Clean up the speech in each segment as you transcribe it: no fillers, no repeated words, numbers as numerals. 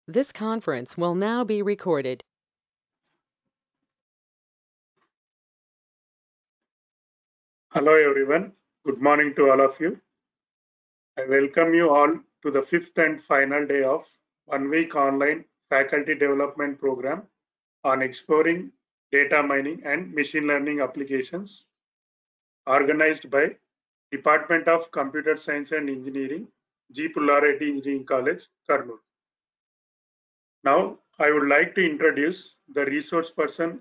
This conference will now be recorded. Hello everyone. Good morning to all of you. I welcome you all to the fifth and final day of 1 week online faculty development program on exploring data mining and machine learning applications organized by Department of Computer Science and Engineering, G. Pullareddy Engineering College, Kurnool. Now I would like to introduce the resource person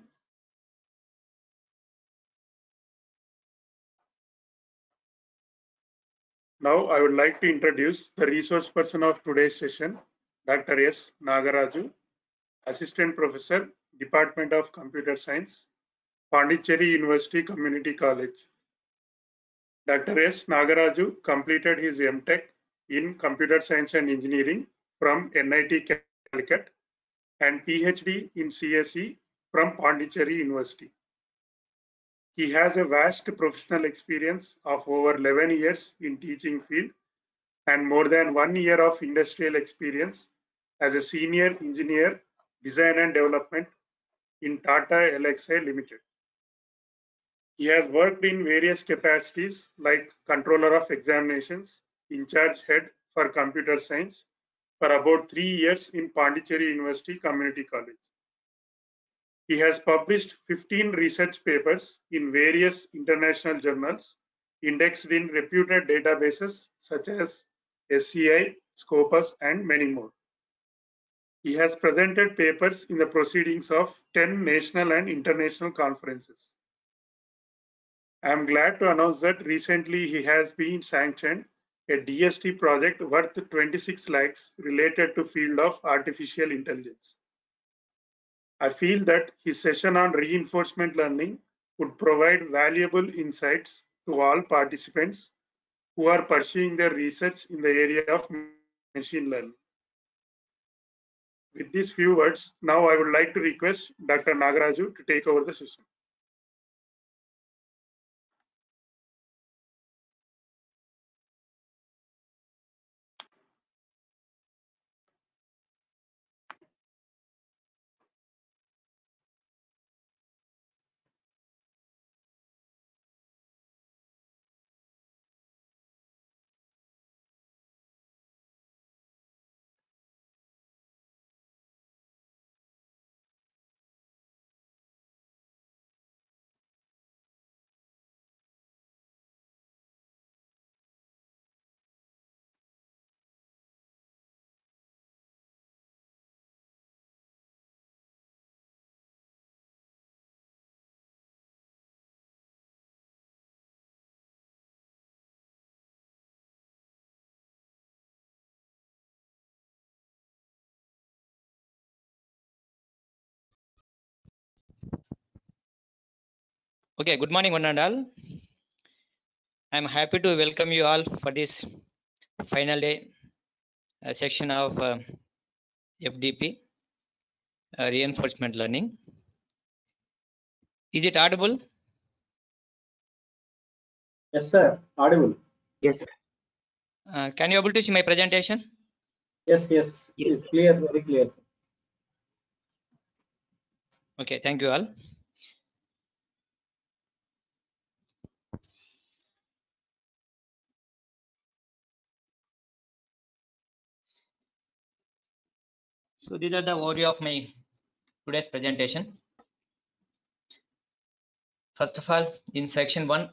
Now, I would like to introduce the resource person of today's session, Dr. S. Nagaraju, Assistant Professor, Department of Computer Science, Pondicherry University Community College. Dr. S. Nagaraju completed his MTech in Computer Science and Engineering from NIT Calicut and PhD in CSE from Pondicherry University. He has a vast professional experience of over 11 years in teaching field and more than 1 year of industrial experience as a senior engineer, design and development in Tata Elxsi Limited. He has worked in various capacities like controller of examinations, in charge head for computer science for about 3 years in Pondicherry University Community College. He has published 15 research papers in various international journals indexed in reputed databases such as SCI, Scopus, and many more. He has presented papers in the proceedings of 10 national and international conferences. I am glad to announce that recently he has been sanctioned a DST project worth 26 lakhs related to field of artificial intelligence. I feel that his session on reinforcement learning would provide valuable insights to all participants who are pursuing their research in the area of machine learning. With these few words, now I would like to request Dr. Nagaraju to take over the session. Okay, good morning, one and all. I'm happy to welcome you all for this final day section of FDP, reinforcement learning. Is it audible? Yes, sir. Audible. Yes. Can you able to see my presentation? Yes. It's clear, very clear. Okay, thank you all. So these are the overview of my today's presentation. First of all, in section 1,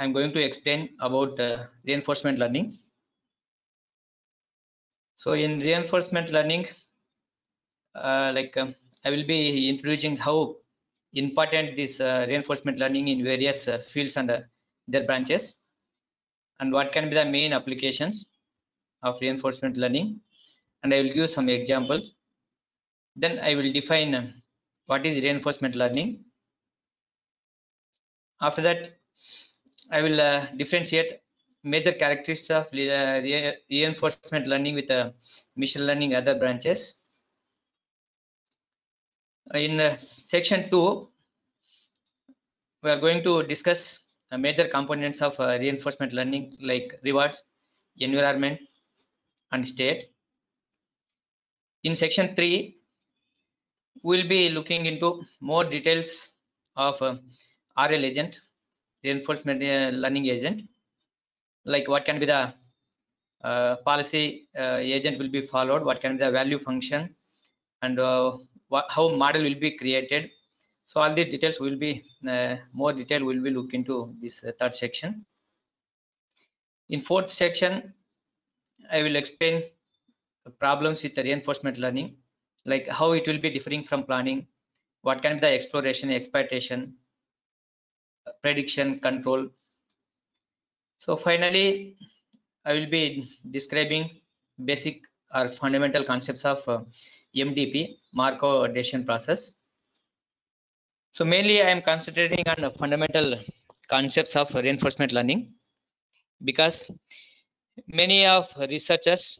I'm going to explain about reinforcement learning. So in reinforcement learning, I will be introducing how important this reinforcement learning in various fields and their branches, and what can be the main applications of reinforcement learning, and I will give some examples. Then I will define what is reinforcement learning. After that, I will differentiate major characteristics of reinforcement learning with machine learning other branches. In section 2, we are going to discuss major components of reinforcement learning like rewards, environment, and state. In section 3, we'll be looking into more details of RL agent, reinforcement learning agent, like what can be the policy agent will be followed, what can be the value function, and how model will be created. So all the details will be more detail will be look into this third section. In fourth section, I will explain the problems with the reinforcement learning, like how it will be differing from planning, what can be the exploration, exploitation, prediction, control. So finally, I will be describing basic or fundamental concepts of MDP, Markov decision process. So mainly I am concentrating on the fundamental concepts of reinforcement learning, because many of researchers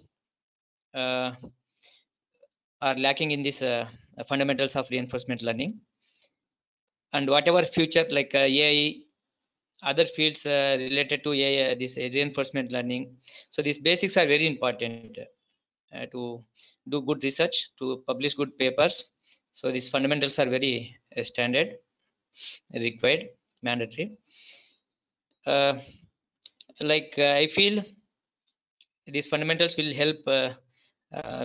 are lacking in this fundamentals of reinforcement learning, and whatever future like AI, other fields related to AI, this reinforcement learning. So these basics are very important to do good research, to publish good papers. So these fundamentals are very standard, required, mandatory. I feel these fundamentals will help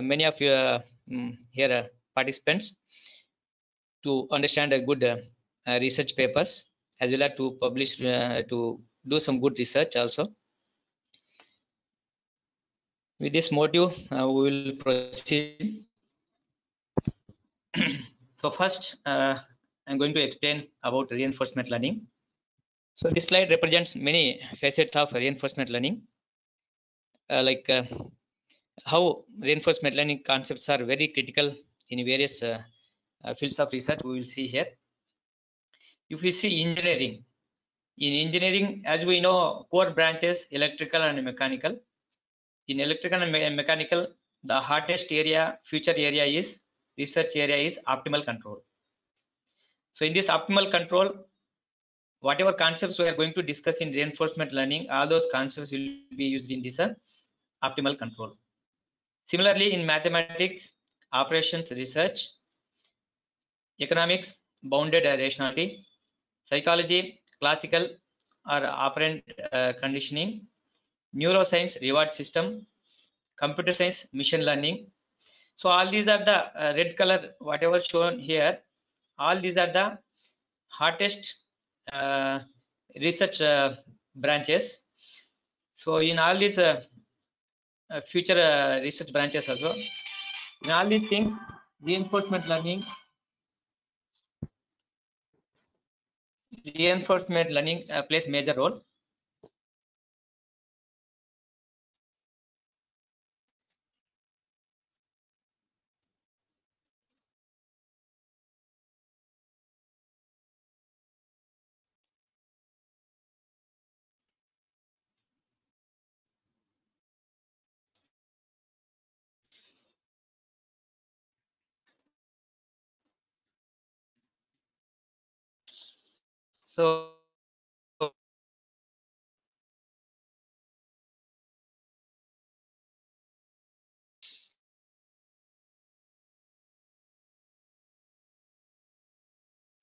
many of your here participants to understand a good research papers, as well as to publish to do some good research also. With this motive, we will proceed. So first, I'm going to explain about reinforcement learning. So this slide represents many facets of reinforcement learning, how reinforcement learning concepts are very critical in various fields of research. We will see here. If we see engineering, in engineering, as we know, core branches electrical and mechanical. In electrical and mechanical, the hottest area, future area is research area is optimal control. So in this optimal control, whatever concepts we are going to discuss in reinforcement learning, all those concepts will be used in this optimal control. Similarly, in mathematics, operations research, economics, bounded rationality, psychology, classical or operant conditioning, neuroscience, reward system, computer science, machine learning. So all these are the red color, whatever shown here, all these are the hottest research branches. So in all these future research branches also, in all these things, reinforcement learning plays major role. So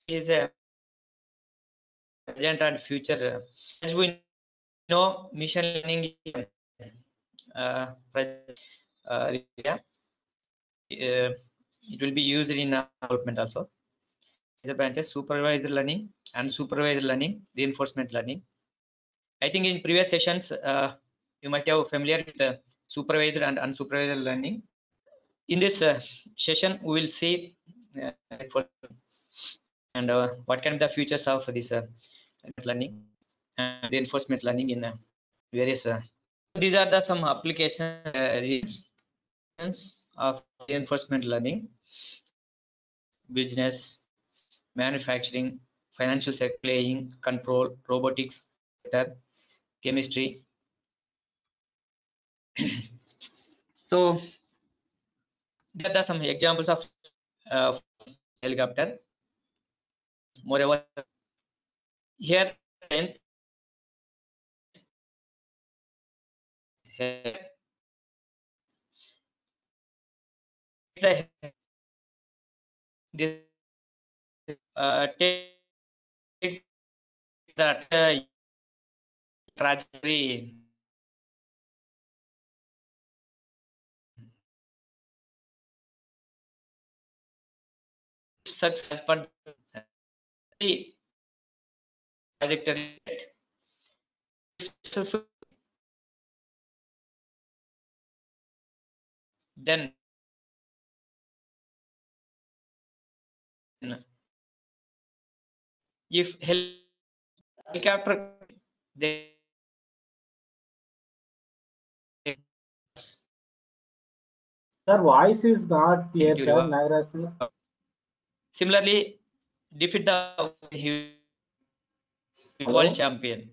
is a present and future. As we know, machine learning area, it will be used in development also. The branches supervised learning, unsupervised learning, reinforcement learning. I think in previous sessions you might have familiar with supervised and unsupervised learning. In this session, we will see and what can be the features of this learning and reinforcement learning in various. These are the some applications of reinforcement learning: business, manufacturing, financial sector, playing, control, robotics, chemistry. So there are some examples of helicopter. Moreover, here the this take the trajectory success as per the trajectory. Successful, then if helicopter they Sir, voice is not clear, into sir. reward. Nagaraj sir. Similarly, defeat the Hello? world champion.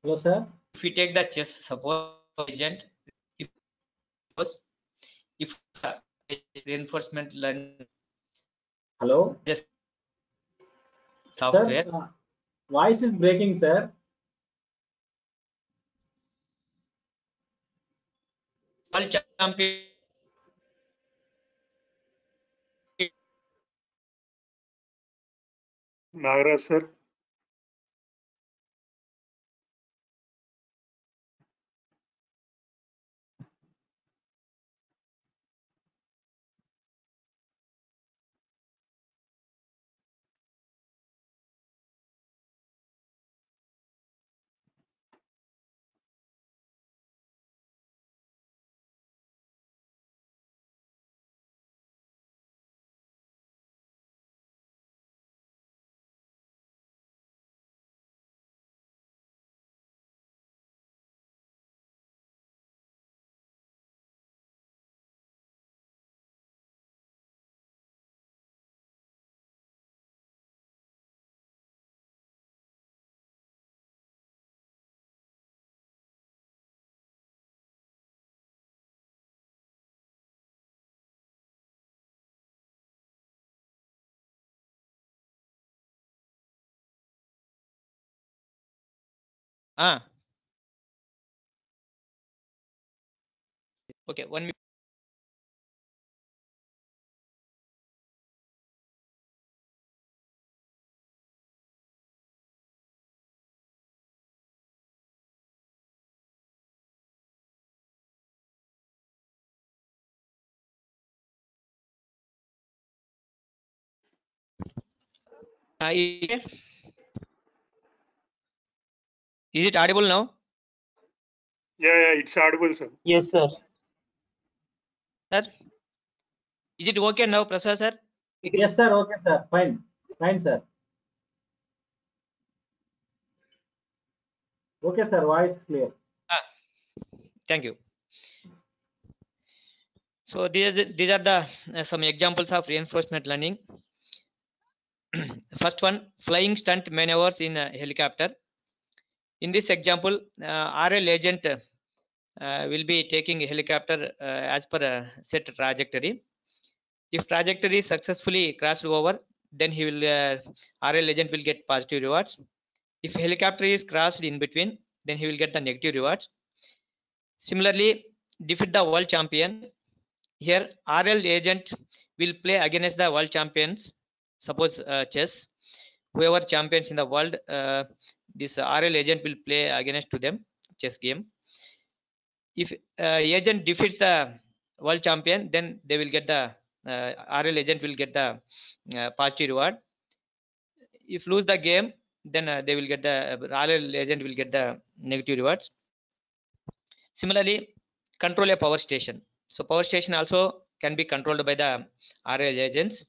Hello, sir. If we take the chess, suppose agent, if reinforcement learn Hello? just Sir, software, voice is breaking, sir. world champion Nagaraj sir. okay, 1 minute. Is it audible now? Yeah, it's audible, sir. Yes, sir. Sir, is it okay now, Prasad sir? Yes, sir. Okay, sir. Fine. Fine, sir. Okay, sir. Voice clear. Thank you. So these are the some examples of reinforcement learning. First one, flying stunt maneuvers in a helicopter. In this example, RL agent will be taking a helicopter as per a set trajectory. If trajectory is successfully crossed over, then he will RL agent will get positive rewards. If helicopter is crossed in between, then he will get the negative rewards. Similarly, defeat the world champion. Here, RL agent will play against the world champions. Suppose chess, whoever champions in the world, this RL agent will play against to them chess game. If agent defeats the world champion, then they will get the RL agent will get the positive reward. If lose the game, then they will get the RL agent will get the negative rewards. Similarly, control a power station. So power station also can be controlled by the RL agents,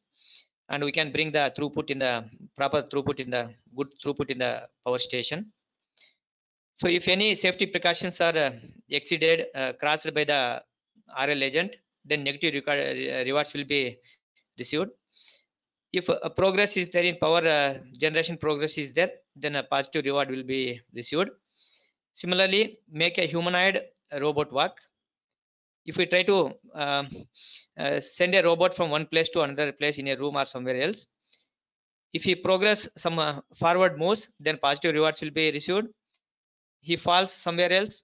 and we can bring the throughput in the proper throughput in the good throughput in the power station. So if any safety precautions are exceeded, crossed by the RL agent, then negative rewards will be received. If progress is there in power generation progress is there, then a positive reward will be received. Similarly, make a humanoid robot walk. If we try to send a robot from one place to another place in a room or somewhere else, if he progress some forward moves, then positive rewards will be received. He falls somewhere else,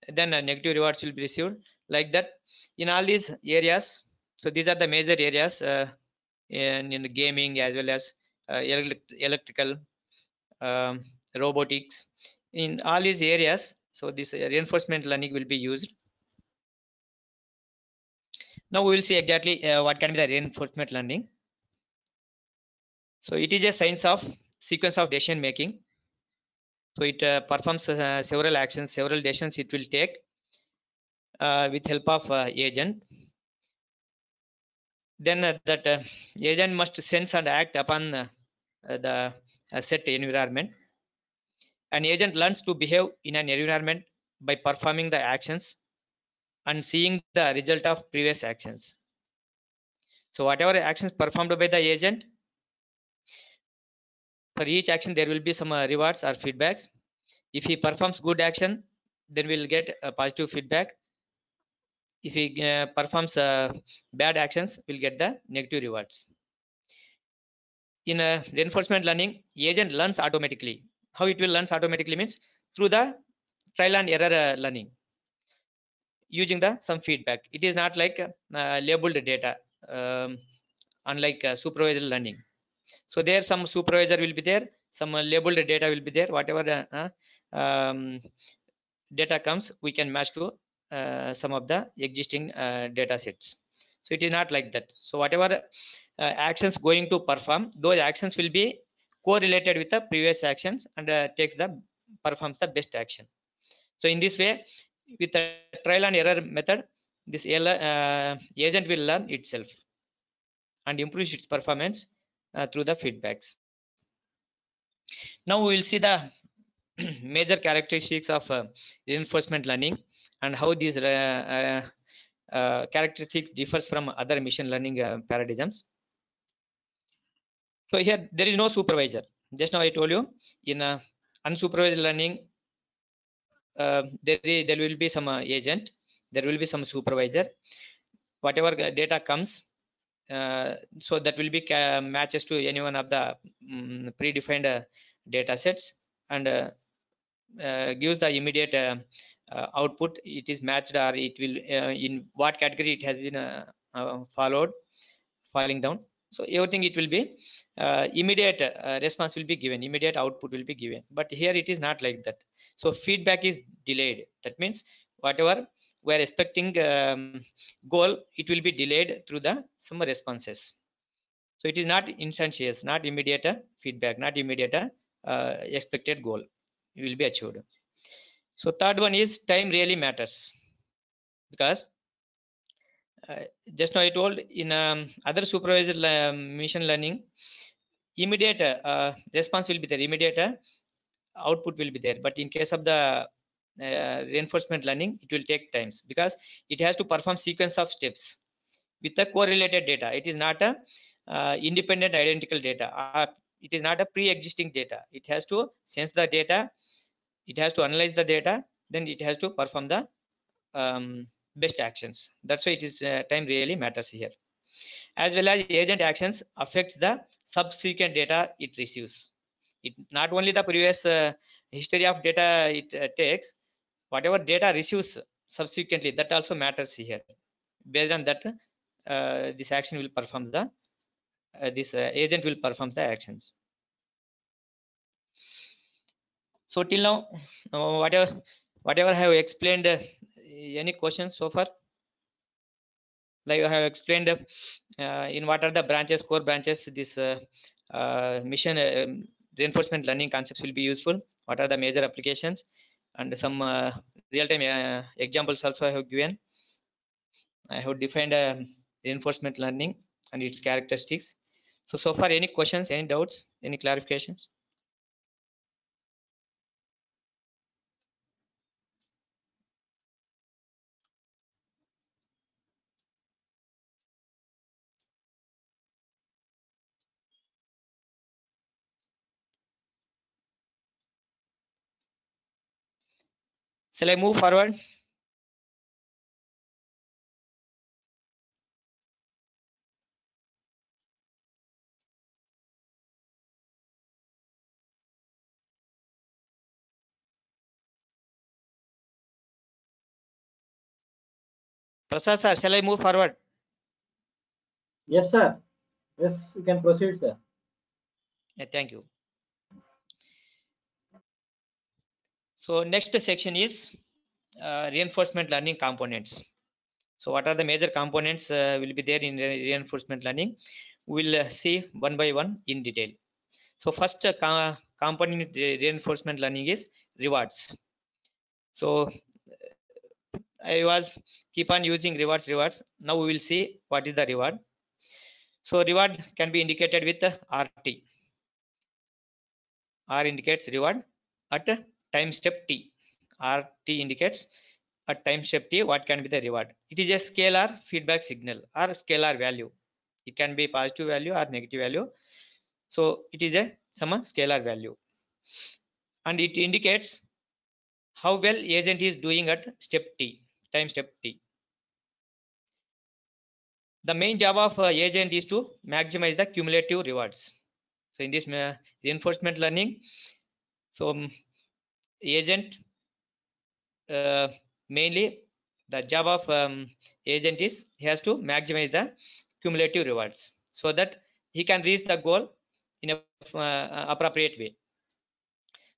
then negative rewards will be received. Like that, in all these areas, So these are the major areas in gaming as well as electrical, robotics. In all these areas, so this reinforcement learning will be used. Now we will see exactly what can be the reinforcement learning. So it is a science of sequence of decision making. So it performs several actions, several decisions it will take with help of agent. Then that agent must sense and act upon the set environment. An agent learns to behave in an environment by performing the actions and seeing the result of previous actions. So whatever actions performed by the agent, for each action there will be some rewards or feedbacks. If he performs good action, then we'll get a positive feedback. If he performs bad actions, we'll get the negative rewards. In reinforcement learning, agent learns automatically. How it will learns automatically means through the trial and error learning, using the some feedback. It is not like labeled data, unlike supervised learning. So there some supervisor will be there, some labeled data will be there. Whatever data comes, we can match to some of the existing data sets. So it is not like that. So whatever actions going to perform, those actions will be correlated with the previous actions and performs the best action. So in this way, with the trial and error method, this agent will learn itself and improve its performance through the feedbacks. Now we will see the major characteristics of reinforcement learning and how these characteristics differs from other machine learning paradigms. So here there is no supervisor. Just now I told you in unsupervised learning, there will be some agent, there will be some supervisor. Whatever data comes, so that will be matches to any one of the predefined data sets and gives the immediate output. It is matched or it will in what category it has been falling down. So everything it will be immediate response will be given, immediate output will be given. But here it is not like that. So feedback is delayed. That means whatever we are expecting goal, it will be delayed through the some responses. So it is not instantaneous, not immediate feedback, not immediate expected goal will be achieved. So third one is time really matters, because just now I told in other supervised machine learning, immediate response will be there, immediate output will be there. But in case of the reinforcement learning, it will take times because it has to perform sequence of steps with the correlated data. It is not a independent identical data. It is not a pre-existing data. It has to sense the data, it has to analyze the data, then it has to perform the best actions. That's why it is time really matters here. As well as agent actions affects the subsequent data it receives. It not only the previous history of data it takes, whatever data receives subsequently, that also matters here. Based on that, this action will perform the this agent will perform the actions. So till now, whatever I have explained, any questions so far? Like I have explained in what are the branches, core branches, this mission reinforcement learning concepts will be useful. What are the major applications, and some real-time examples also I have given. I have defined reinforcement learning and its characteristics. So far, any questions, any doubts, any clarifications? Shall I move forward? Prasad sir, shall I move forward? Yes, sir. Yes, you can proceed, sir. Yeah, thank you. So next section is reinforcement learning components. So what are the major components will be there in reinforcement learning? We'll see one by one in detail. So first component in reinforcement learning is rewards. So I was keep on using rewards. Now we will see what is the reward. So reward can be indicated with RT. R indicates reward at time step T. RT indicates at time step T what can be the reward. It is a scalar feedback signal or scalar value. It can be positive value or negative value. So it is a some scalar value, and it indicates how well agent is doing at step T, time step T. The main job of agent is to maximize the cumulative rewards. So in this reinforcement learning, so agent mainly the job of agent is he has to maximize the cumulative rewards so that he can reach the goal in a appropriate way.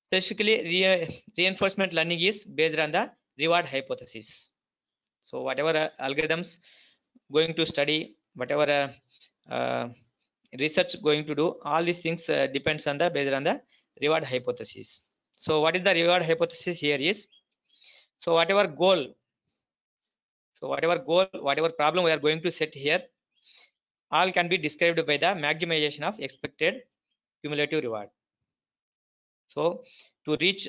Specifically, reinforcement learning is based on the reward hypothesis. So whatever algorithms going to study, whatever research going to do, all these things depends on the based on the reward hypothesis. So what is the reward hypothesis here is, so whatever goal, whatever problem we are going to set here, all can be described by the maximization of expected cumulative reward. So to reach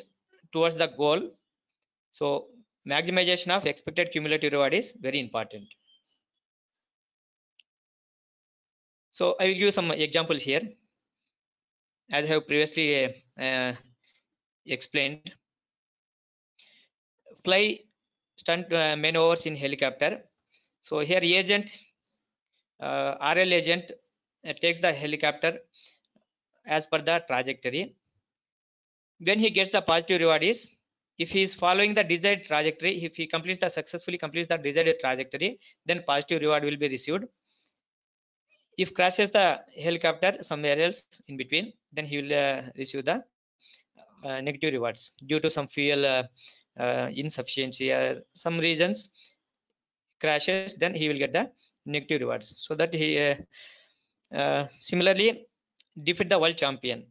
towards the goal, so maximization of expected cumulative reward is very important. So I will give some examples here. As I have previously explained, fly stunt maneuvers in helicopter. So here agent, RL agent takes the helicopter as per the trajectory. When he gets the positive reward is, if he is following the desired trajectory, if he successfully completes the desired trajectory, then positive reward will be received. If crashes the helicopter somewhere else in between, then he will receive the negative rewards due to some fuel insufficiency or some reasons crashes, then he will get the negative rewards. So that he similarly defeat the world champion.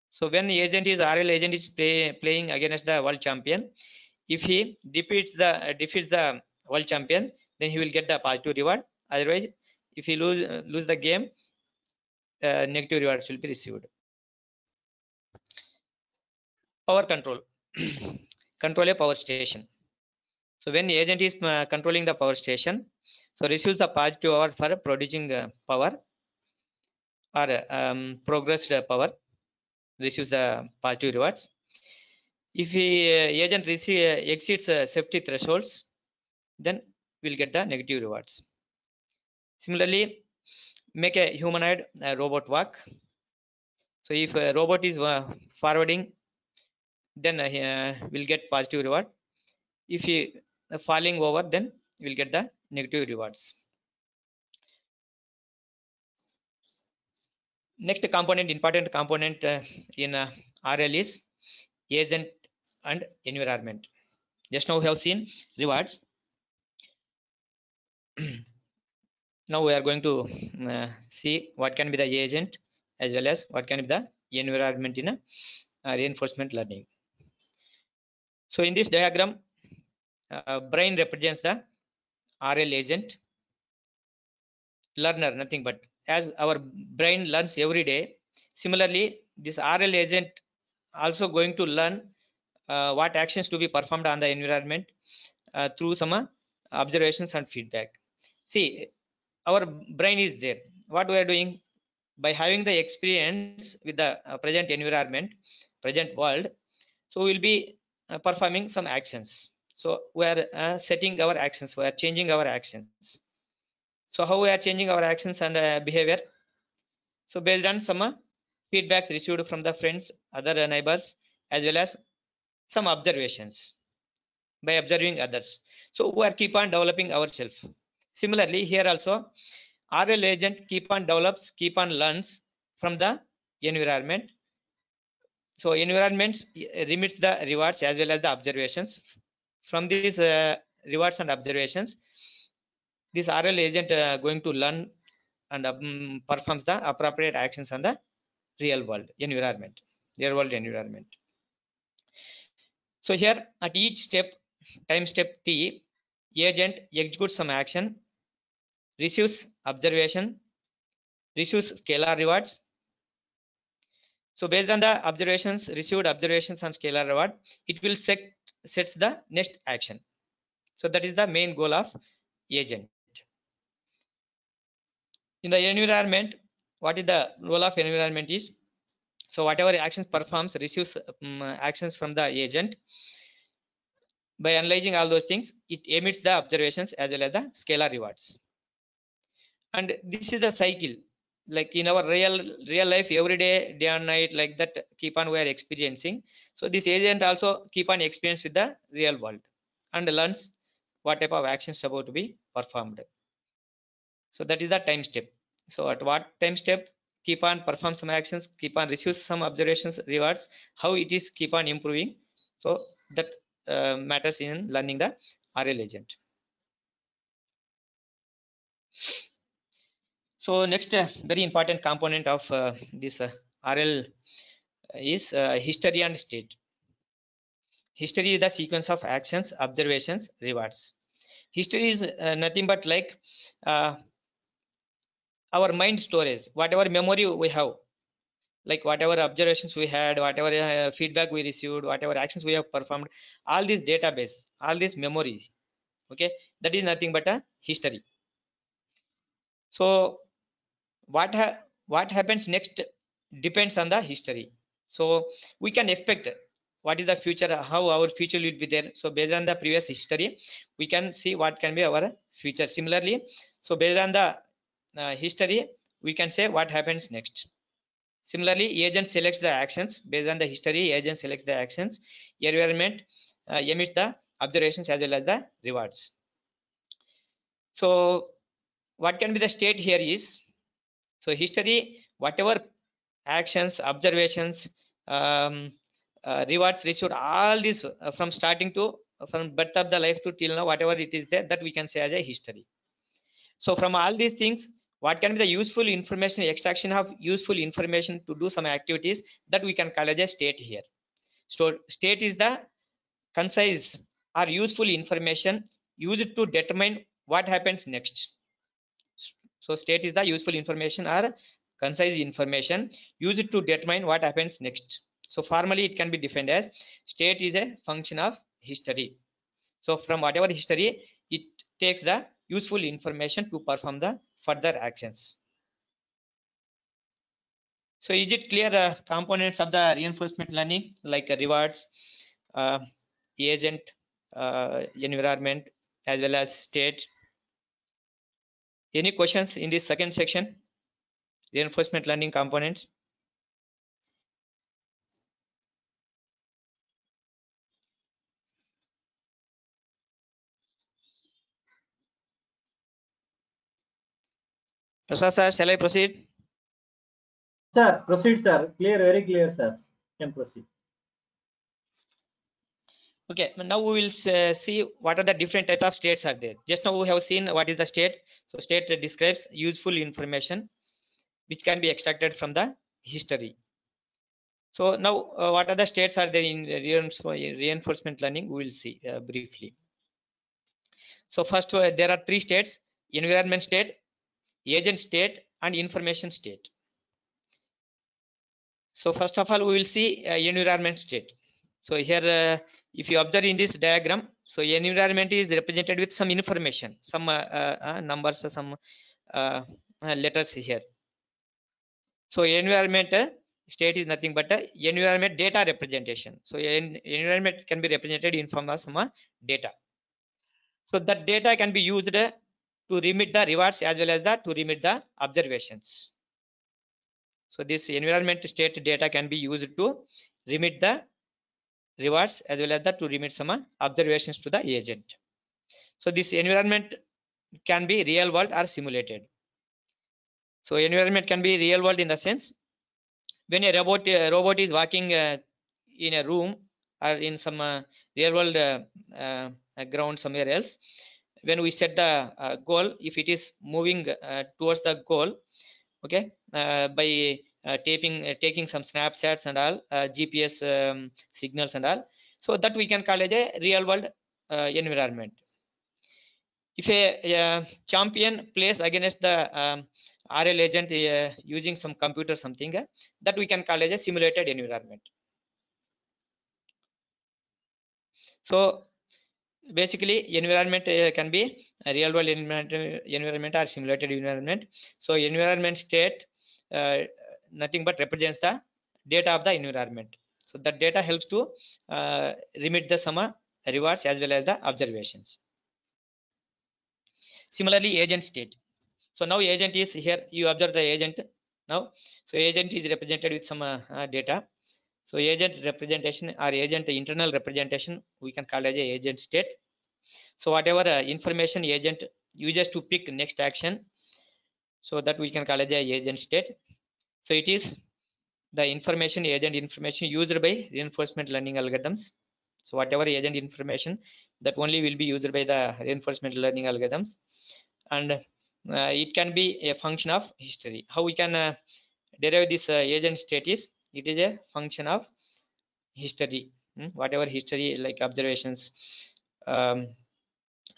So when the agent is RL agent is playing against the world champion, if he defeats the world champion, then he will get the positive reward. Otherwise, if he lose the game, negative rewards will be received. Power control. Control a power station. So when the agent is controlling the power station, so receives the positive reward for producing power or progressed power, receives the positive rewards. If the agent exceeds safety thresholds, then we'll get the negative rewards. Similarly, make a humanoid robot walk. So if a robot is forwarding, then we'll get positive reward. If he falling over, then we'll get the negative rewards. Next component, important component in RL is agent and environment. Just now we have seen rewards. Now we are going to see what can be the agent as well as what can be the environment in reinforcement learning. So in this diagram, brain represents the RL agent, learner nothing but as our brain learns every day. Similarly, this RL agent also going to learn what actions to be performed on the environment through some observations and feedback. See, our brain is there. What we are doing by having the experience with the present environment, present world, so we'll be performing some actions. So we are setting our actions, we are changing our actions. So how we are changing our actions and behavior? So based on some feedbacks received from the friends, other neighbors, as well as some observations by observing others. So we are keep on developing ourselves. Similarly, here also RL agent keep on develops, keep on learns from the environment. So environments remits the rewards as well as the observations. From these rewards and observations, this RL agent going to learn and performs the appropriate actions on the real world environment. So here at each step, time step T, agent executes some action, receives observation, receives scalar rewards. So based on the observations, received observations and scalar reward, it will sets the next action. So that is the main goal of agent. In the environment, what is the role of environment is, so whatever actions performs receives actions from the agent. By analyzing all those things, it emits the observations as well as the scalar rewards. And this is the cycle, like in our real life, every day and night, like that keep on we are experiencing. So this agent also keep on experience with the real world and learns what type of actions about to be performed. So that is the time step. So at what time step keep on perform some actions, keep on receive some observations rewards, how it is keep on improving. So that matters in learning the RL agent. So next very important component of this RL is history and state. History is the sequence of actions, observations, rewards. History is nothing but like our mind storage, whatever memory we have, like whatever observations we had, whatever feedback we received, whatever actions we have performed, all these database, all these memories, okay, that is nothing but a history. So what happens next depends on the history. So we can expect what is the future, how our future will be there. So based on the previous history, we can see what can be our future. Similarly, so based on the history, we can say what happens next. Similarly, agent selects the actions based on the history. Agent selects the actions. Environment emits the observations as well as the rewards. So what can be the state here is, so history, whatever actions, observations, rewards received, all this from starting to from birth of the life to till now, whatever it is there, that we can say as a history. So from all these things, what can be the useful information, extraction of useful information to do some activities, that we can call as a state here. So state is the concise or useful information used to determine what happens next. So state is the useful information or concise information used to determine what happens next. So formally it can be defined as state is a function of history. So from whatever history, it takes the useful information to perform the further actions. So is it clear components of the reinforcement learning, like rewards, agent, environment, as well as state? Any questions in this second section, reinforcement learning components? Prasad sir, shall I proceed? Sir, proceed, sir. Clear, very clear, sir. Can proceed. Okay, now we will see what are the different type of states are there. Just now we have seen what is the state. So state describes useful information which can be extracted from the history. So now what are the states are there in reinforcement learning, we will see briefly. So first there are three states: environment state, agent state, and information state. So first of all, we will see environment state. So here if you observe in this diagram, so environment is represented with some information, some numbers, some letters here. So environment state is nothing but environment data representation. So environment can be represented in form of some data. So that data can be used to remit the rewards as well as to remit the observations. So this environment state data can be used to remit the rewards as well as to remit some observations to the agent. So this environment can be real world or simulated. So environment can be real world in the sense when a robot is walking in a room or in some real world ground somewhere else. When we set the goal, if it is moving towards the goal, okay, by taking some snapshots and all, GPS signals and all, so that we can call it a real world environment. If a champion plays against the RL agent using some computer something, that we can call as a simulated environment. So basically environment can be a real world environment or simulated environment. So environment state nothing but represents the data of the environment. So that data helps to remit the some rewards as well as the observations. Similarly, agent state. So now agent is here, you observe the agent now. So agent is represented with some data. So agent representation or agent internal representation we can call as a agent state. So whatever information agent uses to pick next action, so that we can call as a agent state. So it is the agent information used by reinforcement learning algorithms. So whatever agent information, that only will be used by the reinforcement learning algorithms, and it can be a function of history. How we can derive this agent state is, it is a function of history. Whatever history like observations,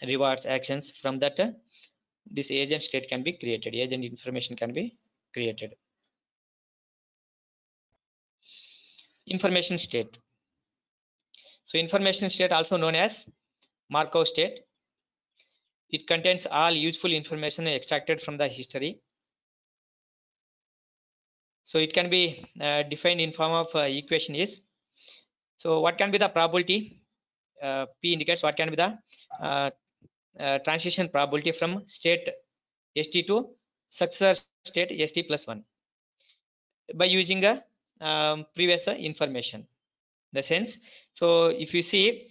rewards, actions, from that this agent state can be created, agent information can be created. Information state. So information state also known as Markov state. It contains all useful information extracted from the history. So it can be defined in form of equation is. So what can be the probability? P indicates what can be the transition probability from state st to successor state st plus 1 by using a previous information. The sense, so if you see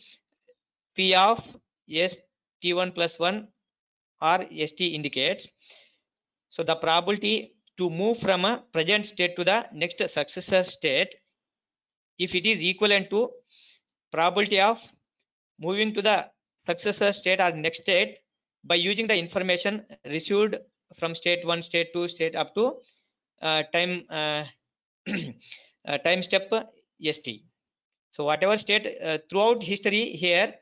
P of st1 plus 1 or st indicates, so the probability to move from a present state to the next successor state, if it is equivalent to probability of moving to the successor state or next state by using the information received from state 1, state 2, state up to time time step st. So whatever state throughout history here,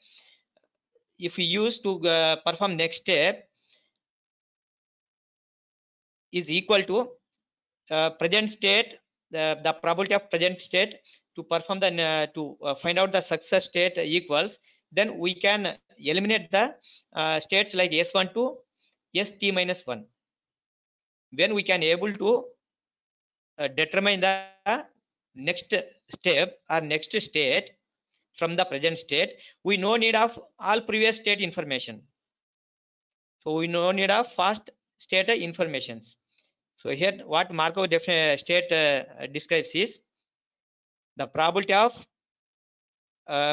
if we use to perform next step, is equal to present state, the probability of present state to perform the to find out the success state equals, then we can eliminate the states like s1 to st minus 1. When we can able to determine the next step or next state from the present state, we no need of all previous state information. So we no need of fast state informations. So here what Markov state describes is the probability of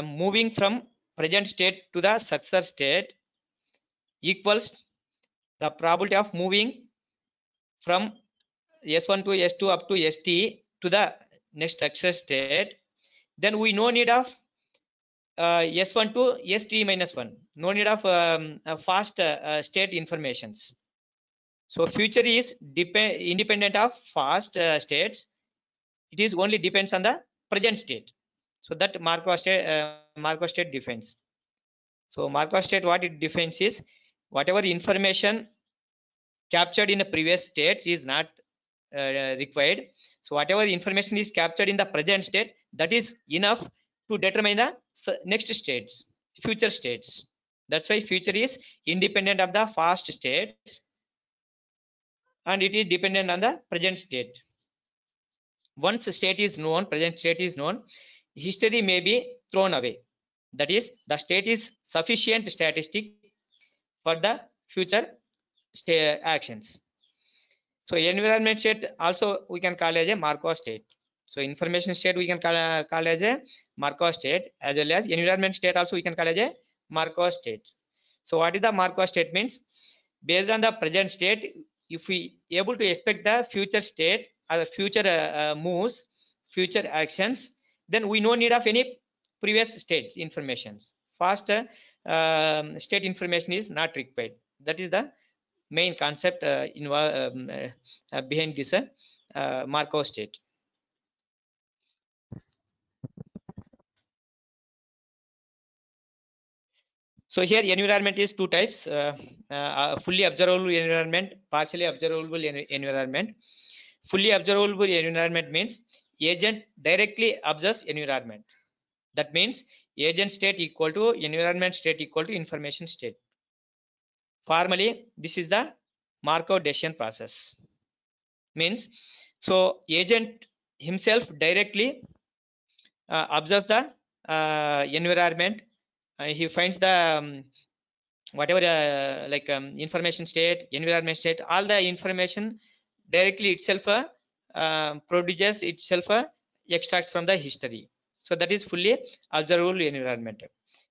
moving from present state to the successor state equals the probability of moving from s1 to s2 up to st to the next successor state. Then we no need of s1 to st minus 1, no need of fast state informations. So future is independent of fast states. It is only depends on the present state. So that Markov state defines. So Markov state, what it defines is whatever information captured in the previous states is not required. So whatever information is captured in the present state, that is enough to determine the next states, future states. That's why future is independent of the past states and it is dependent on the present state. Once state is known, present state is known, history may be thrown away. That is, the state is sufficient statistic for the future actions. So environment state also we can call as a Markov state. So information state we can call as a Markov state, as well as environment state also we can call as a Markov state. So what is the Markov state means? Based on the present state, if we able to expect the future state or the future moves, future actions, then we no need of any previous state informations. Fast state information is not required. That is the main concept behind this Markov state. So here environment is two types, fully observable environment, partially observable environment. Fully observable environment means agent directly observes environment. That means agent state equal to environment state equal to information state. Formally, this is the Markov decision process. Means, so agent himself directly observes the environment. He finds the whatever information state, environment state, all the information directly itself produces itself extracts from the history. So that is fully observable environment.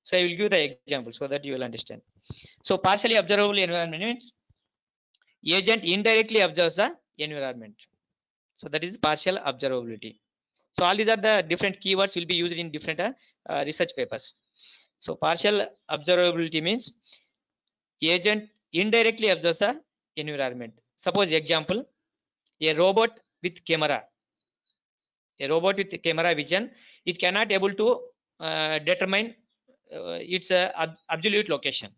So I will give the example so that you will understand. So partially observable environment means agent indirectly observes the environment. So that is partial observability. So all these are the different keywords will be used in different research papers. So partial observability means agent indirectly observes the environment. Suppose example, a robot with camera. A robot with camera vision, it cannot able to determine its absolute location.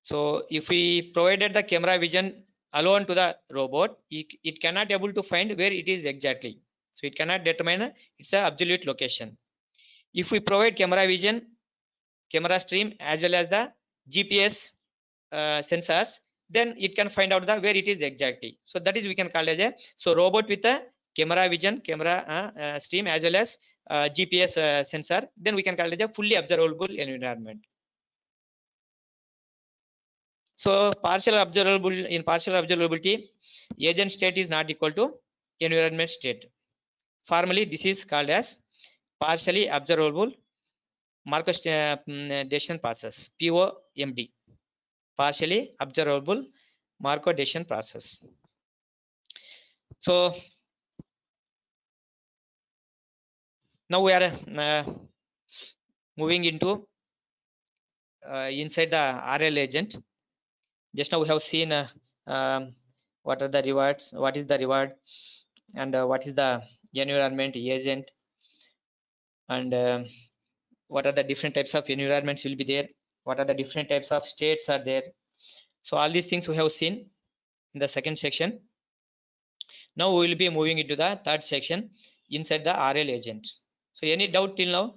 So if we provided the camera vision alone to the robot, it cannot able to find where it is exactly. So it cannot determine its absolute location. If we provide camera vision, camera stream as well as the GPS sensors, then it can find out the where it is exactly. So that is we can call as a robot with a camera vision, camera stream as well as GPS sensor. Then we can call it a fully observable environment. So partial observability, agent state is not equal to environment state. Formally, this is called as partially observable Markov decision process, POMD. Partially observable Markov decision process. So now we are moving into inside the RL agent. Just now we have seen what are the rewards, what is the reward, and what is the environment agent, and what are the different types of environments will be there, what are the different types of states are there. So all these things we have seen in the second section. Now we will be moving into the third section inside the RL agent. So any doubt till now?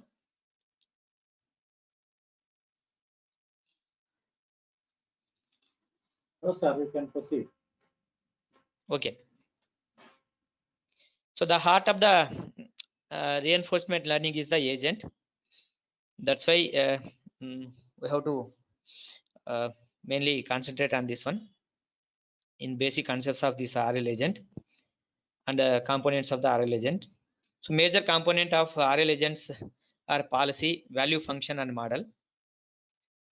No, sir, we can proceed. Okay. So the heart of the reinforcement learning is the agent. That's why we have to mainly concentrate on this one in basic concepts of this RL agent and components of the RL agent. So major component of RL agents are policy, value function, and model.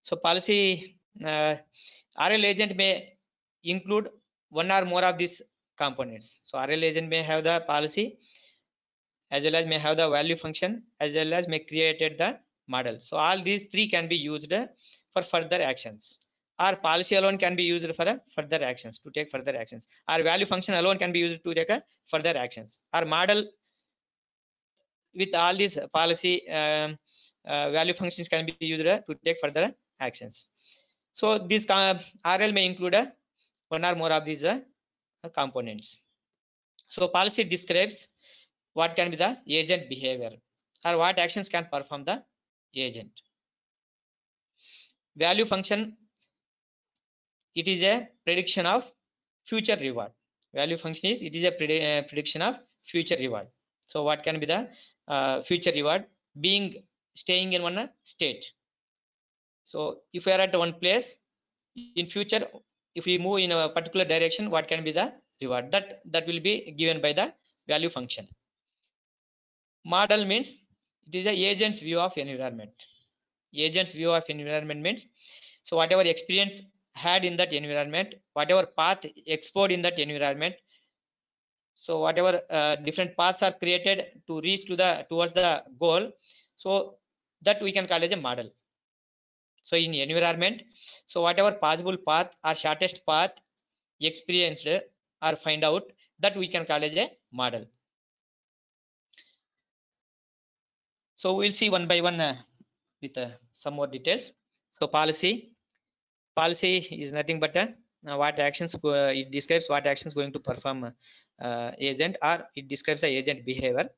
So policy RL agent may include one or more of these components. So RL agent may have the policy as well as may have the value function as well as may created the model. So all these three can be used for further actions. Our policy alone can be used for further actions, to take further actions. Our value function alone can be used to take further actions. Our model with all these policy value functions can be used to take further actions. So this RL may include one or more of these components. So policy describes what can be the agent behavior or what actions can perform the agent. Value function, it is a prediction of future reward. Value function is, it is a prediction of future reward. So what can be the future reward? Being staying in one state. So if we are at one place, in future, if we move in a particular direction, what can be the reward? That will be given by the value function. Model means it is a agent's view of environment. Agent's view of environment means, so whatever experience had in that environment, whatever path explored in that environment. So whatever different paths are created to reach to the towards the goal, so that we can call as a model. So in environment, so whatever possible path or shortest path experienced or find out, that we can call as a model. So we'll see one by one with some more details. So policy is nothing but what actions it describes what actions going to perform agent, or it describes the agent behavior.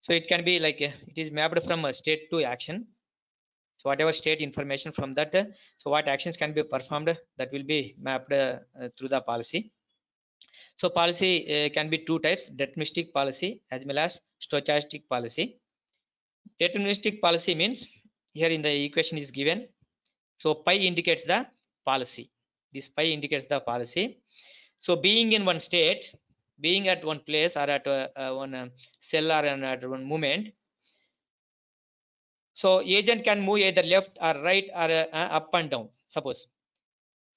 So it can be like it is mapped from state to action. So whatever state information from that, so what actions can be performed, that will be mapped through the policy. So policy can be two types: deterministic policy as well as stochastic policy. Deterministic policy means, here in the equation is given, so pi indicates the policy. This pi indicates the policy. So being in one state, being at one place or at one cell or at one moment, so agent can move either left or right or up and down, suppose.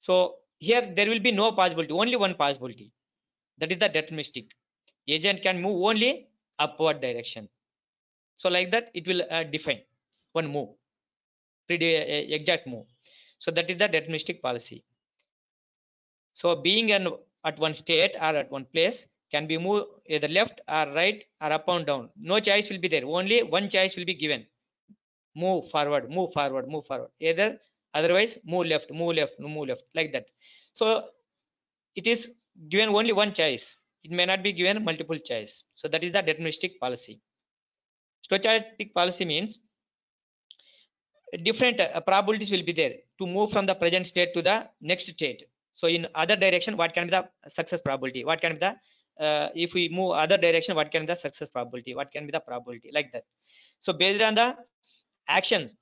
So here there will be no possibility, only one possibility, that is the deterministic. Agent can move only upward direction. So like that it will define one move, pretty exact move. So that is the deterministic policy. So being at one state or at one place can be moved either left or right or up and down. No choice will be there, only one choice will be given: move forward, move forward, move forward. Either otherwise move left, move left, move left, like that. So it is given only one choice, it may not be given multiple choice. So that is the deterministic policy. Stochastic policy means different probabilities will be there to move from the present state to the next state. So in other direction, what can be the success probability, what can be the if we move other direction, what can be the success probability, what can be the probability, like that. So based on the actions,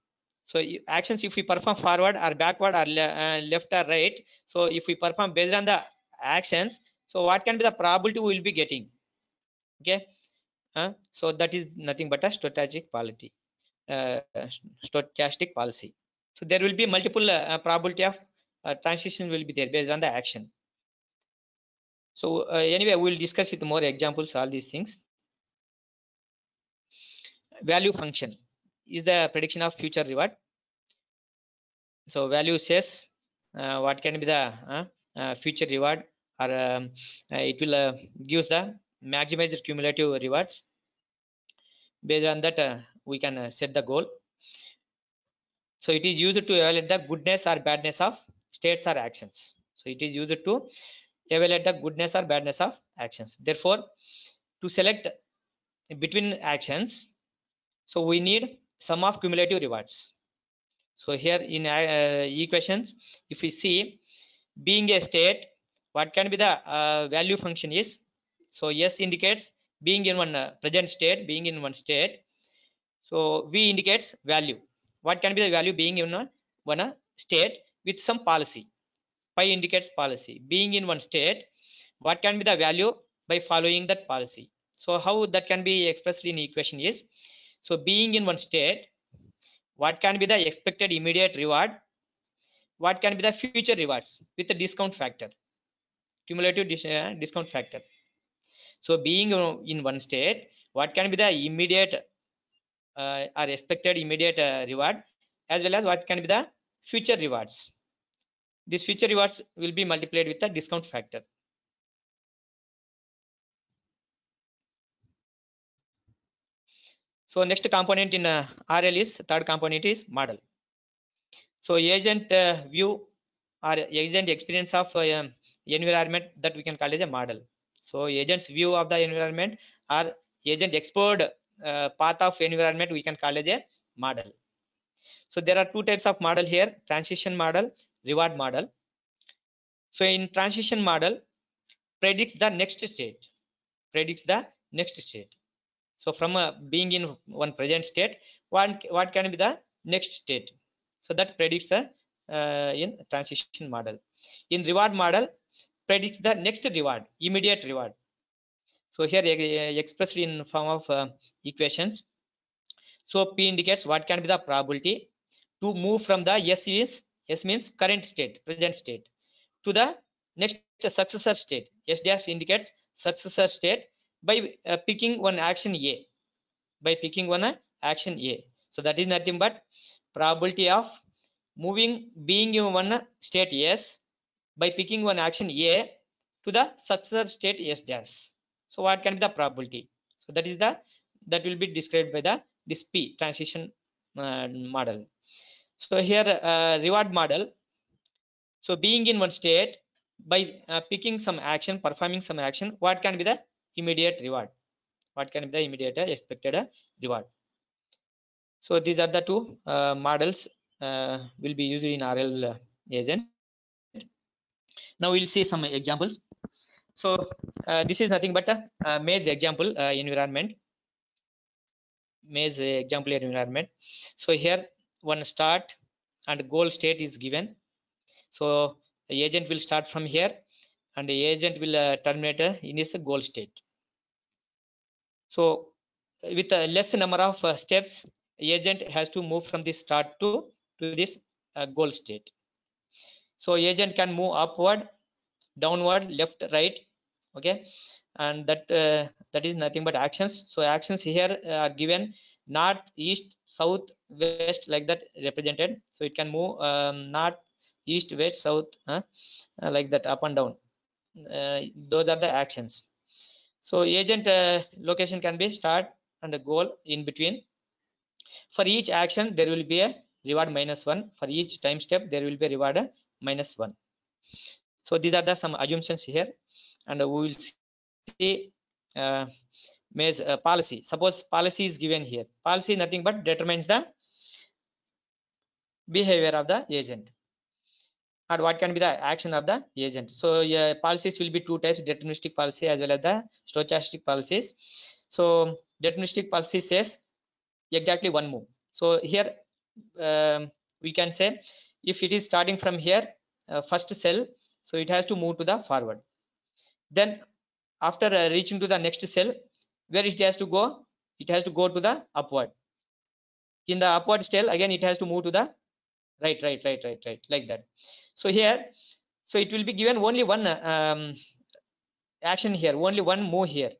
so actions, if we perform forward or backward or left or right, so if we perform based on the actions, so what can be the probability we will be getting. Okay, so that is nothing but a stochastic policy. Stochastic policy. So there will be multiple probability of transition will be there based on the action. So anyway, we will discuss with more examples all these things. Value function is the prediction of future reward. So value says what can be the future reward, or it will gives the maximized cumulative rewards. Based on that we can set the goal. So it is used to evaluate the goodness or badness of states or actions. So it is used to evaluate the goodness or badness of actions. Therefore, to select between actions, so we need sum of cumulative rewards. So here in equations, if we see being a state, what can be the value function is, so S indicates being in one present state, being in one state. So V indicates value, what can be the value being in one state with some policy. Pi indicates policy, being in one state, what can be the value by following that policy. So how that can be expressed in equation is, so being in one state, what can be the expected immediate reward, what can be the future rewards with the discount factor, cumulative discount factor. So being in one state, what can be the immediate or expected immediate reward, as well as what can be the future rewards. These future rewards will be multiplied with the discount factor. So next component in RL is, third component is model. So agent view or agent experience of environment, that we can call as a model. So agent's view of the environment or agent explored path of environment, we can call as a model. So there are two types of model here: transition model, reward model. So in transition model, predicts the next state, predicts the next state. So from being in one present state, what can be the next state, so that predicts the in transition model. In reward model, predicts the next reward, immediate reward. So here expressed in form of equations. So P indicates what can be the probability to move from the S is S means current state, present state, to the next successor state. S dash indicates successor state by picking one action A. By picking one action A. So that is nothing but probability of moving being in one state S by picking one action A to the successor state S dash. So what can be the probability? So that will be described by this P transition model. So here reward model. So being in one state by picking some action, performing some action, what can be the immediate reward? What can be the immediate expected reward? So these are the two models will be used in RL agent. Now we'll see some examples. So this is nothing but a maze example environment. Maze example environment. So here one start and goal state is given. So the agent will start from here and the agent will terminate in this goal state. So with a less number of steps, agent has to move from this start to this goal state. So agent can move upward, downward, left, right, okay, and that is nothing but actions. So actions here are given north, east, south, west, like that represented. So it can move north, east, west, south, like that, up and down. Those are the actions. So agent location can be start and the goal in between. For each action there will be a reward -1. For each time step there will be a reward -1. So these are the some assumptions here, and we will see maze policy. Suppose policy is given here. Policy nothing but determines the behavior of the agent, and what can be the action of the agent. So policies will be two types: deterministic policy as well as the stochastic policies. So deterministic policy says exactly one move. So here we can say if it is starting from here, first cell, so it has to move to the forward. Then after reaching to the next cell, where it has to go? It has to go to the upward. In the upward cell, again it has to move to the right, like that. So here, so it will be given only one action here, only one move here.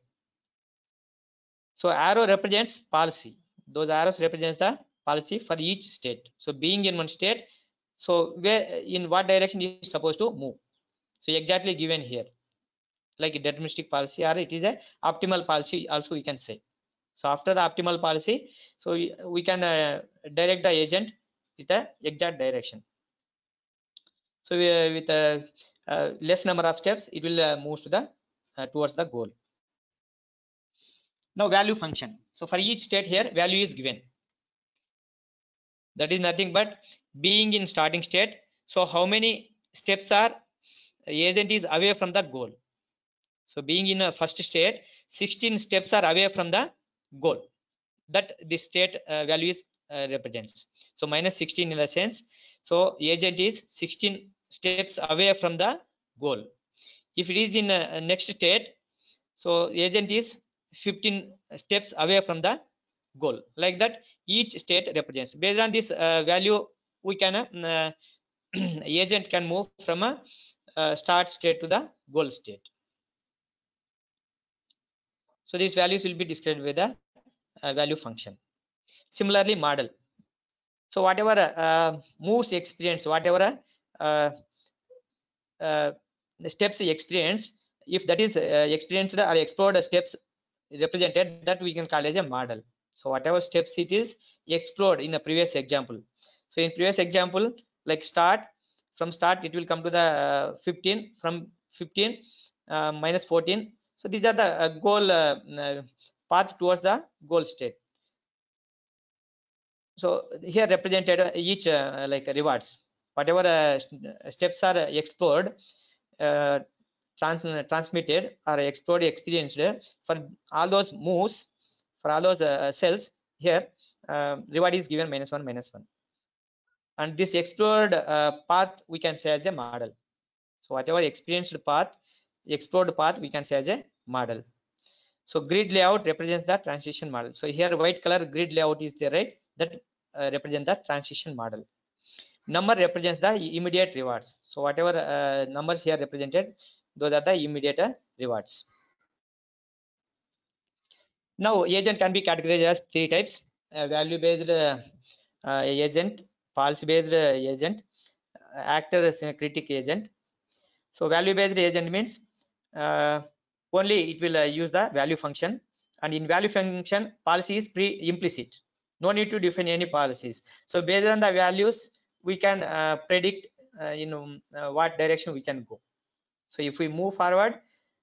So arrow represents policy. Those arrows represents the policy for each state. So being in one state, so where in what direction is supposed to move? So exactly given here, like a deterministic policy, or it is a optimal policy also we can say. So after the optimal policy, so we can direct the agent with a exact direction. So with a less number of steps, it will move to the towards the goal. Now value function. So for each state here, value is given. That is nothing but being in starting state. So how many steps are agent is away from the goal? So being in a first state, 16 steps are away from the goal. That the state value is represents. So -16 in the sense. So agent is 16 steps away from the goal. If it is in next state, so agent is 15 steps away from the goal. Like that, each state represents. Based on this value, we can agent can move from a start state to the goal state. So these values will be described with the value function. Similarly, model. So whatever moves experienced, whatever steps experienced, if that is experienced or explored steps represented, that we can call as a model. So whatever steps it is explored in a previous example. So in previous example, like start, from start it will come to the 15, from 15 -14. So these are the goal path towards the goal state. So here represented each like rewards. Whatever steps are explored, transmitted or explored, experienced, for all those moves, for all those cells here, reward is given -1, -1. And this explored path we can say as a model. So whatever experienced path, explored path, we can say as a model. So grid layout represents the transition model. So here white color grid layout is there, right? That represent the transition model. Number represents the immediate rewards. So whatever numbers here represented, those are the immediate rewards. Now agent can be categorized as three types: value based agent, policy based agent, actor critic agent. So value based agent means only it will use the value function, and in value function policy is implicit, no need to define any policies. So based on the values we can predict what direction we can go. So if we move forward,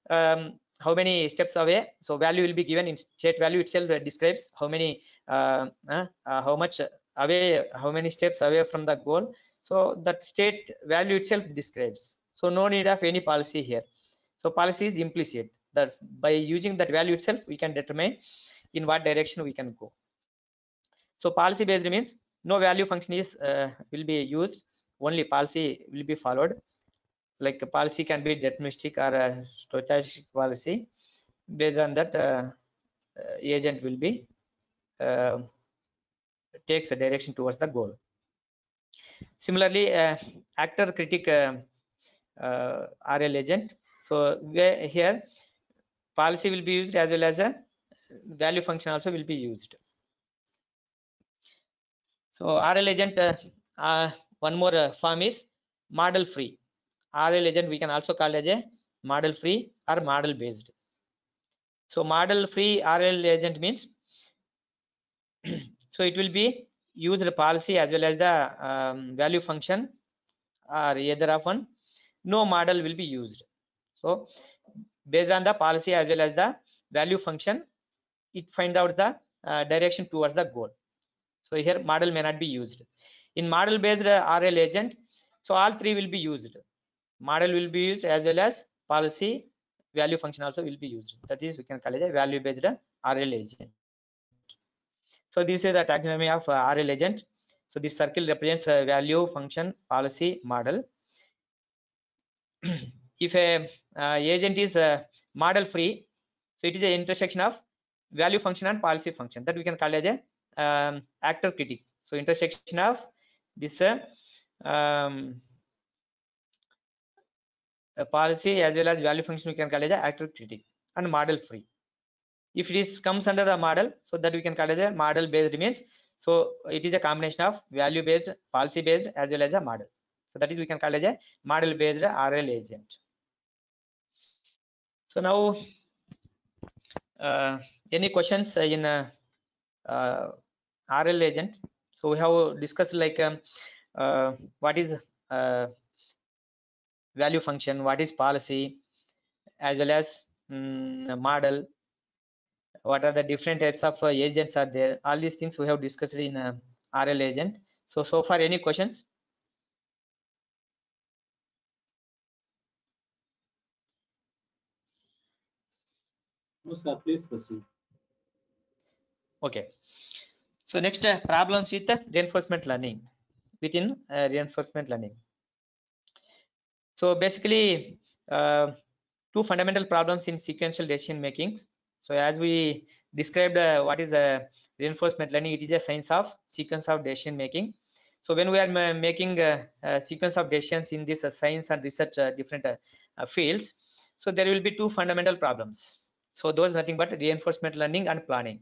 how many steps away, so value will be given in state value itself describes how many how much away, how many steps away from the goal. So that state value itself describes, so no need of any policy here. So policy is implicit, that by using that value itself we can determine in what direction we can go. So policy based means no value function is will be used, only policy will be followed. Like a policy can be deterministic or a stochastic policy. Based on that agent will be takes a direction towards the goal. Similarly actor critic RL agent. So here policy will be used as well as a value function also will be used. So RL agent one more form is model free. RL agent we can also call as a model free or model based. So model free RL agent means so it will be used the policy as well as the value function, or either of one, no model will be used. So based on the policy as well as the value function, it find out the direction towards the goal. So here model may not be used. In model based RL agent, so all three will be used. Model will be used as well as policy, value function also will be used. That is we can call it a value based RL agent. So this is the taxonomy of RL agent. So this circle represents a value function, policy, model. If a agent is model free, so it is an intersection of value function and policy function, that we can call as a actor critic. So intersection of this policy as well as value function we can call as a actor critic, and model free. If this comes under the model, so that we can call as a model based means, so it is a combination of value based, policy based as well as a model. So that is we can call as a model based RL agent. So now any questions in RL agent? So we have discussed like what is value function, what is policy, as well as model, what are the different types of agents are there. All these things we have discussed in RL agent. So far any questions? No, sir, please proceed. Okay. So next problems with reinforcement learning, within reinforcement learning. So basically two fundamental problems in sequential decision making. So as we described what is reinforcement learning, it is a science of sequence of decision making. So when we are making a sequence of decisions in this science and research different fields, so there will be two fundamental problems. So those nothing but reinforcement learning and planning.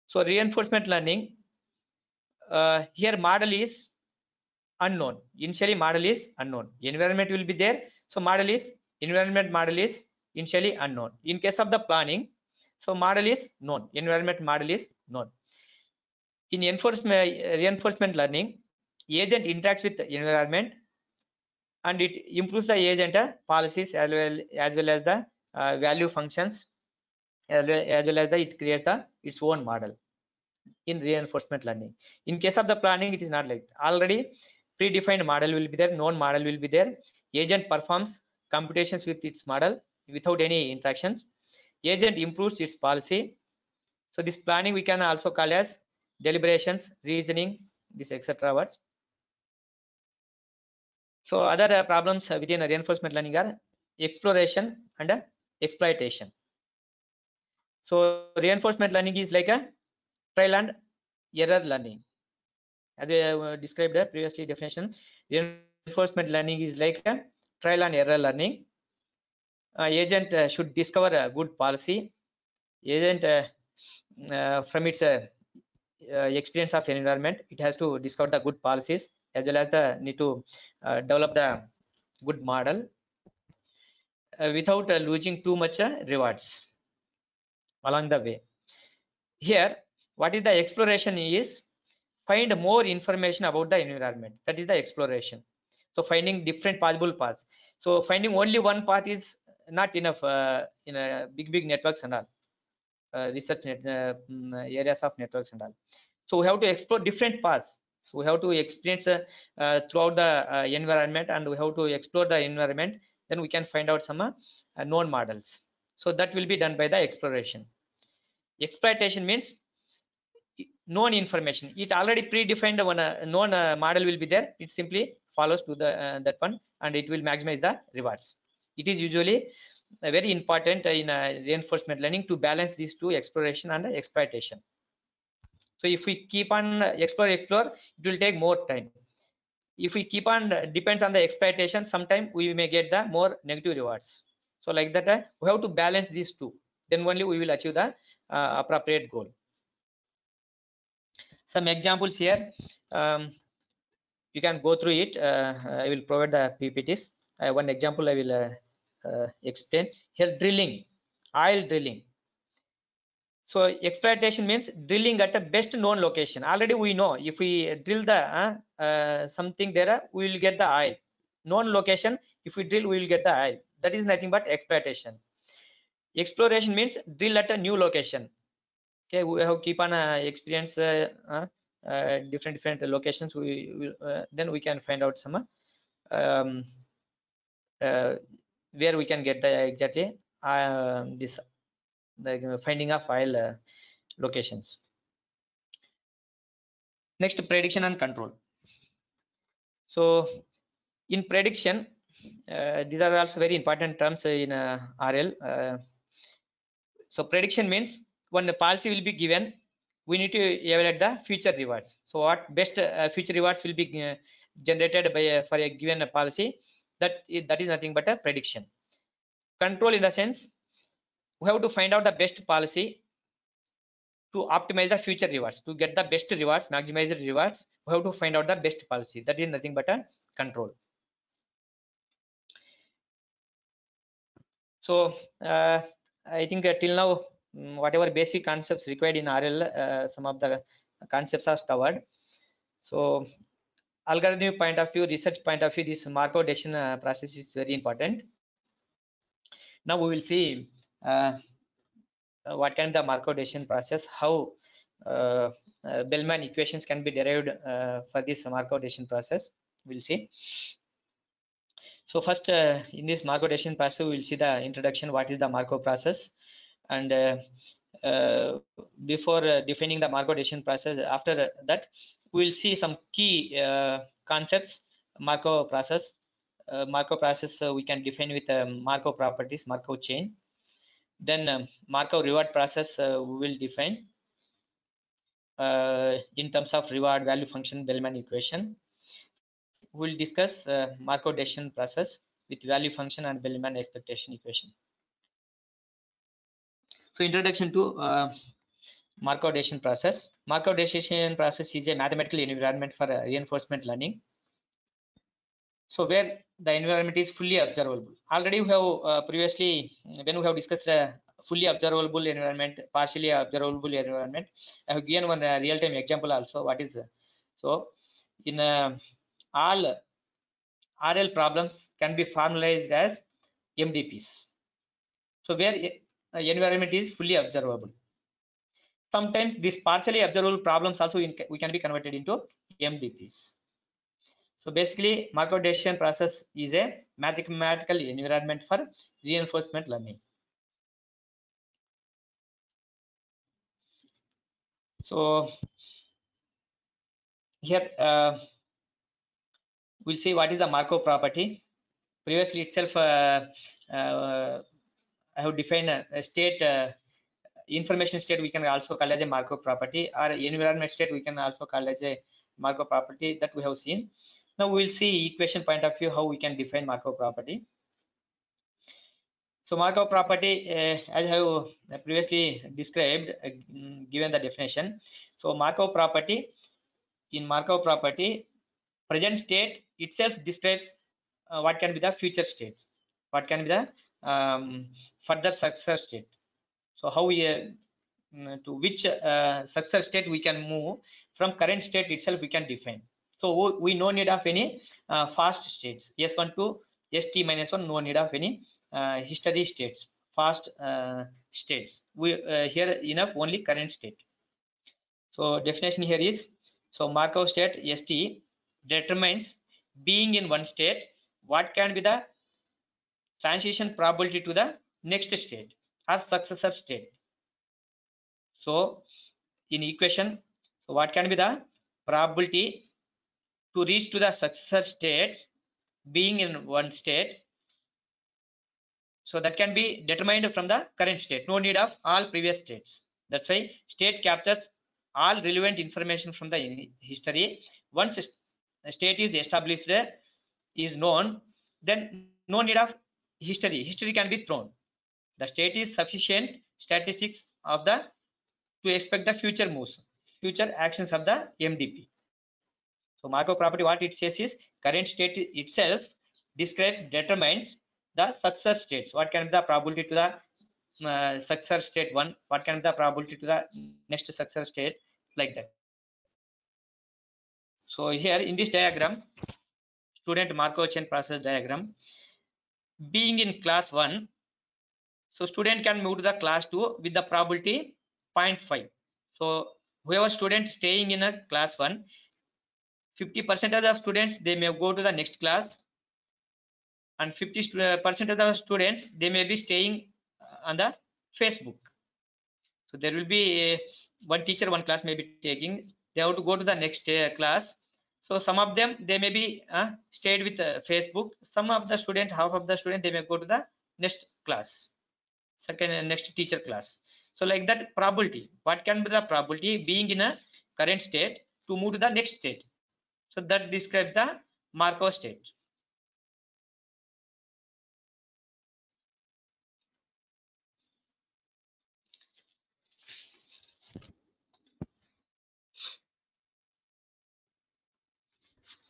So reinforcement learning, here model is unknown. Initially model is unknown, environment will be there, so model is environment model is initially unknown. In case of the planning, so model is known, environment model is known. In reinforcement learning, agent interacts with the environment and it improves the agent policies as well as the value functions, as well as it creates its own model in reinforcement learning. In case of the planning, it is not like that. Already predefined model will be there, known model will be there, agent performs computations with its model without any interactions, agent improves its policy. So this planning we can also call as deliberations, reasoning, this etc. words. So other problems within reinforcement learning are exploration and exploitation. So reinforcement learning is like a trial and error learning. As I described the previously definition, reinforcement learning is like a trial and error learning. Agent should discover a good policy. Agent from its experience of environment, it has to discover the good policies as well as the need to develop the good model without losing too much rewards along the way. Here, what is the exploration is find more information about the environment. That is the exploration. So finding different possible paths. So finding only one path is not enough in a big networks and all research areas of networks and all. So we have to explore different paths. So we have to experience throughout the environment, and we have to explore the environment. Then we can find out some known models. So that will be done by the exploration. Exploitation means known information. It already predefined one known model will be there. It simply follows to the that one, and it will maximize the rewards. It is usually very important in reinforcement learning to balance these two, exploration and exploitation. So if we keep on explore, it will take more time. If we keep on depends on the exploitation, sometime we may get the more negative rewards. So like that, we have to balance these two. Then only we will achieve the appropriate goal. Some examples here. You can go through it. I will provide the PPTs. One example I will explain. Here, drilling, oil drilling. So exploitation means drilling at a best known location. Already we know if we drill the something there, we will get the oil. Known location, if we drill, we will get the oil. That is nothing but exploitation. Exploration means drill at a new location. Okay, we have keep on experience different locations. We will then we can find out some where we can get the exactly this the finding of oil locations. Next, prediction and control. So in prediction, these are also very important terms in RL. So prediction means when the policy will be given, we need to evaluate the future rewards. So what best future rewards will be generated by for a given policy, that is nothing but a prediction. Control in the sense, we have to find out the best policy to optimize the future rewards. To get the best rewards, maximize the rewards, we have to find out the best policy. That is nothing but a control. So I think till now, whatever basic concepts required in RL, some of the concepts are covered. So algorithm point of view, research point of view, this Markov decision process is very important. Now we will see what kind of the Markov decision process, how Bellman equations can be derived for this Markov decision process. We'll see. So first, in this Markov decision process, we will see the introduction, what is the Markov process, and before defining the Markov decision process, after that, we will see some key concepts. Markov process. Markov process we can define with Markov properties, Markov chain. Then Markov reward process we will define in terms of reward value function Bellman equation. We will discuss Markov decision process with value function and Bellman expectation equation. So introduction to Markov decision process. Markov decision process is a mathematical environment for reinforcement learning. So where the environment is fully observable. Already we have previously, when we have discussed fully observable environment, partially observable environment, I have given one real-time example also. What is so in all RL problems can be formalized as MDPs. So where environment is fully observable. Sometimes these partially observable problems also we can be converted into MDPs. So basically, Markov decision process is a mathematical environment for reinforcement learning. So here we'll see what is the Markov property. Previously itself, I have defined a state, information state we can also call as a Markov property, or environment state we can also call as a Markov property that we have seen. Now we will see equation point of view how we can define Markov property. So Markov property, as I have previously described, given the definition. So Markov property, in Markov property, present state itself describes what can be the future state, what can be the further success state. So how we to which success state we can move from current state itself we can define. So we no need of any fast states, S1 to ST minus 1, no need of any history states, fast states. We here enough only current state. So definition here is, so Markov state ST determines being in one state what can be the transition probability to the next state or successor state. So in equation, so what can be the probability to reach to the successor states being in one state? So that can be determined from the current state, no need of all previous states. That's why state captures all relevant information from the history. Once a state is established, is known, then no need of history. History can be thrown. The state is sufficient statistics of the to expect the future moves, future actions of the MDP. So Markov property, what it says is current state itself describes, determines the successor states. What can be the probability to the successor state 1? What can be the probability to the next successor state, like that. So here in this diagram, student Markov chain process diagram, being in class 1, so student can move to the class 2 with the probability 0.5. So whoever student staying in a class 1, 50% of the students they may go to the next class, and 50% of the students they may be staying on the Facebook. So there will be one teacher, one class may be taking, they have to go to the next class. So some of them they may be stayed with Facebook. Some of the student, half of the student, they may go to the next class, next teacher class. So like that probability, what can be the probability being in a current state to move to the next state? So that describes the Markov state.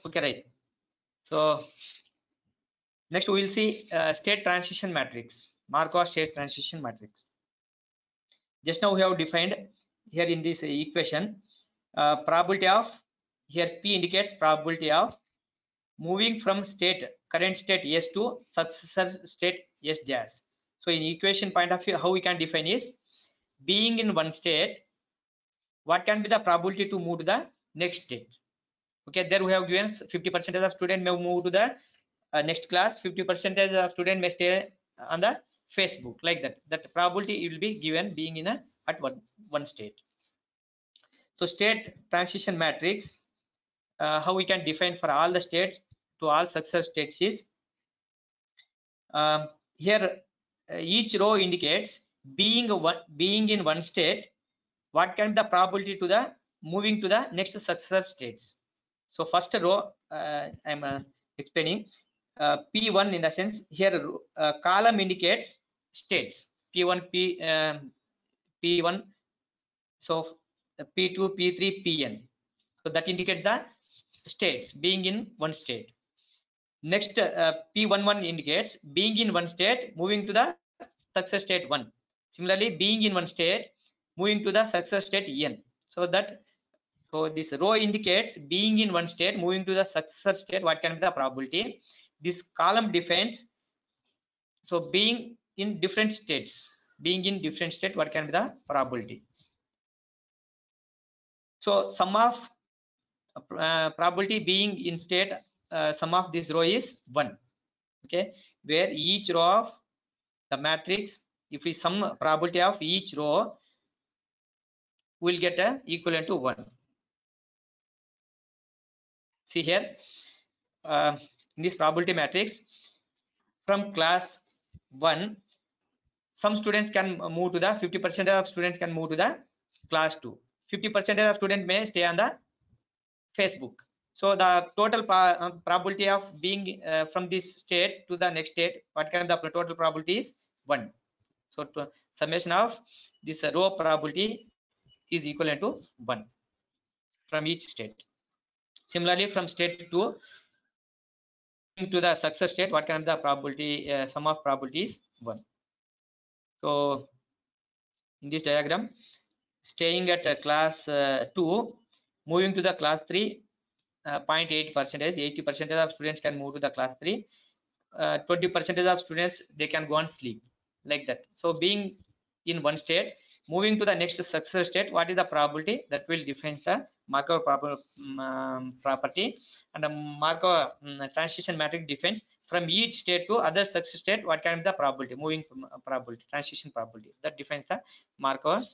Okay, right. So next we will see state transition matrix, Markov state transition matrix. Just now we have defined here in this equation probability of, here P indicates probability of moving from state, current state S to successor state S dash. So in equation point of view, how we can define is being in one state, what can be the probability to move to the next state? Okay, there we have given 50% of student may move to the next class, 50% of student may stay on the Facebook, like that. That probability will be given being in a at one state. So state transition matrix, how we can define for all the states to all success states is here each row indicates being in one state, what can be the probability to the moving to the next successor states. So first row I'm explaining P1 in the sense here column indicates states P1 P1, so P2 P3 Pn, so that indicates the states being in one state. Next P11 indicates being in one state moving to the success state 1. Similarly being in one state moving to the success state n. So this row indicates being in one state moving to the successor state, what can be the probability. This column defines, so being in different states, what can be the probability. So sum of probability being in state, sum of this row is 1. Okay, where each row of the matrix, if we sum probability of each row, we'll get a equivalent to 1. See here in this probability matrix, from class 1 some students can move to the 50% of students can move to the class 2, 50% of students may stay on the Facebook. So the total probability of being from this state to the next state, what kind of the total probability is 1. So summation of this row probability is equivalent to 1 from each state. Similarly, from state 2 to the success state, what kind of the probability sum of probability is 1. So in this diagram, staying at class 2, moving to the class 3, 0.8 percentage, 80% of students can move to the class 3, 20% of students they can go and sleep, like that. So being in one state, moving to the next success state, what is the probability? That will define the Markov property, and the Markov transition matrix defines from each state to other success state what can be the probability, moving from probability, transition probability, that defines the Markov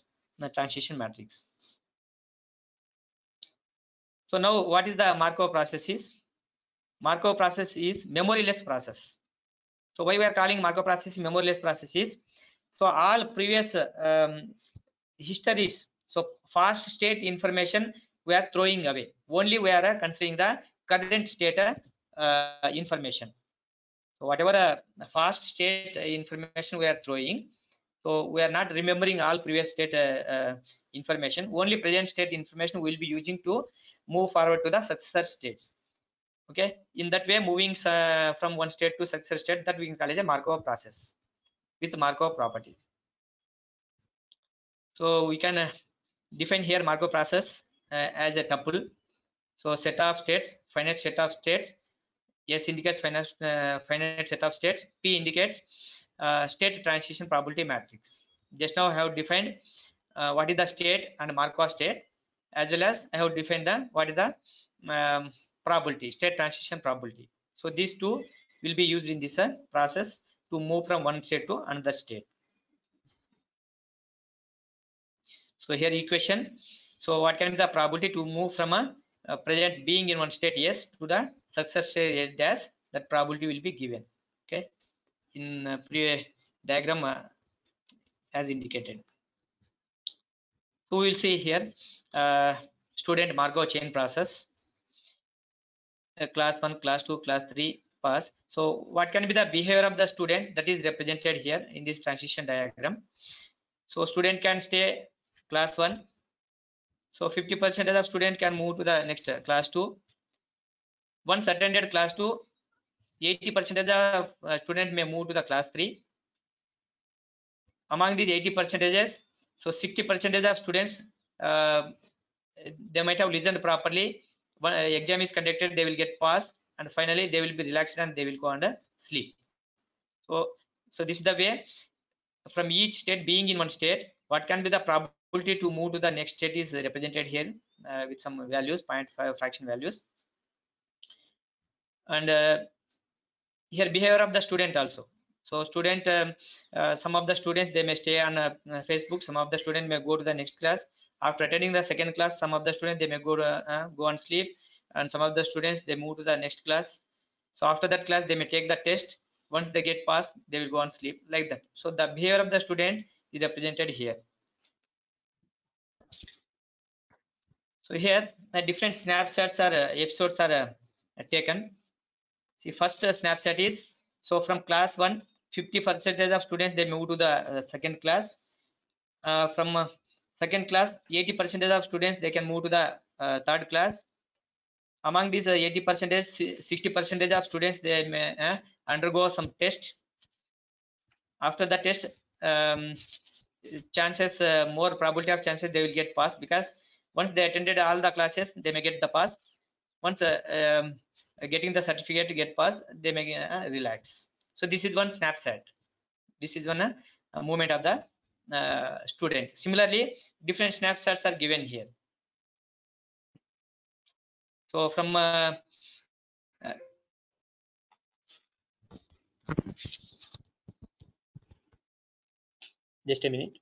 transition matrix. So now what is the Markov process is? Markov process is memoryless process. So why we are calling Markov process memoryless process is, so all previous histories, so past state information we are throwing away, only we are considering the current state information. So whatever past state information we are throwing, so we are not remembering all previous state information, only present state information we will be using to move forward to the successor states. Okay, in that way, moving from one state to successor state, that we can call it a Markov process with Markov property. So we can define here Markov process as a tuple. So set of states, finite set of states. S indicates finite set of states. P indicates state transition probability matrix. Just now I have defined what is the state and Markov state, as well as I have defined the what is the probability, state transition probability. So these two will be used in this process to move from one state to another state. So here equation. So what can be the probability to move from a present being in one state yes to the success state yes dash? That probability will be given. Okay, in pre diagram as indicated. So we will see here student Markov chain process. Class 1, class 2, class 3 pass. So what can be the behavior of the student? That is represented here in this transition diagram. So student can stay class 1. So 50% of student can move to the next class 2. Once attended class 2, 80% of student may move to the class 3. Among these 80%, so 60% of students they might have listened properly. When exam is conducted, they will get passed, and finally they will be relaxed and they will go and sleep. So this is the way from each state being in one state, what can be the probability to move to the next state is represented here with some values, 0.5 fraction values. And here behavior of the student also. So student, some of the students they may stay on Facebook, some of the student may go to the next class. After attending the second class, some of the students they may go to go and sleep, and some of the students they move to the next class. So after that class they may take the test. Once they get passed, they will go and sleep, like that. So the behavior of the student is represented here. So here the different snapshots are episodes are taken. See, first snapshot is, so from class 1, 50% of students they move to the second class. From second class, 80% of students they can move to the third class. Among these 80%, 60% of students they may undergo some test. After the test, chances more probability of chances they will get passed, because once they attended all the classes they may get the pass. Once getting the certificate to get pass, they may relax. So this is one snapshot. This is one movement of the student. Similarly, different snapshots are given here. So from just a minute.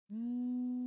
Hello.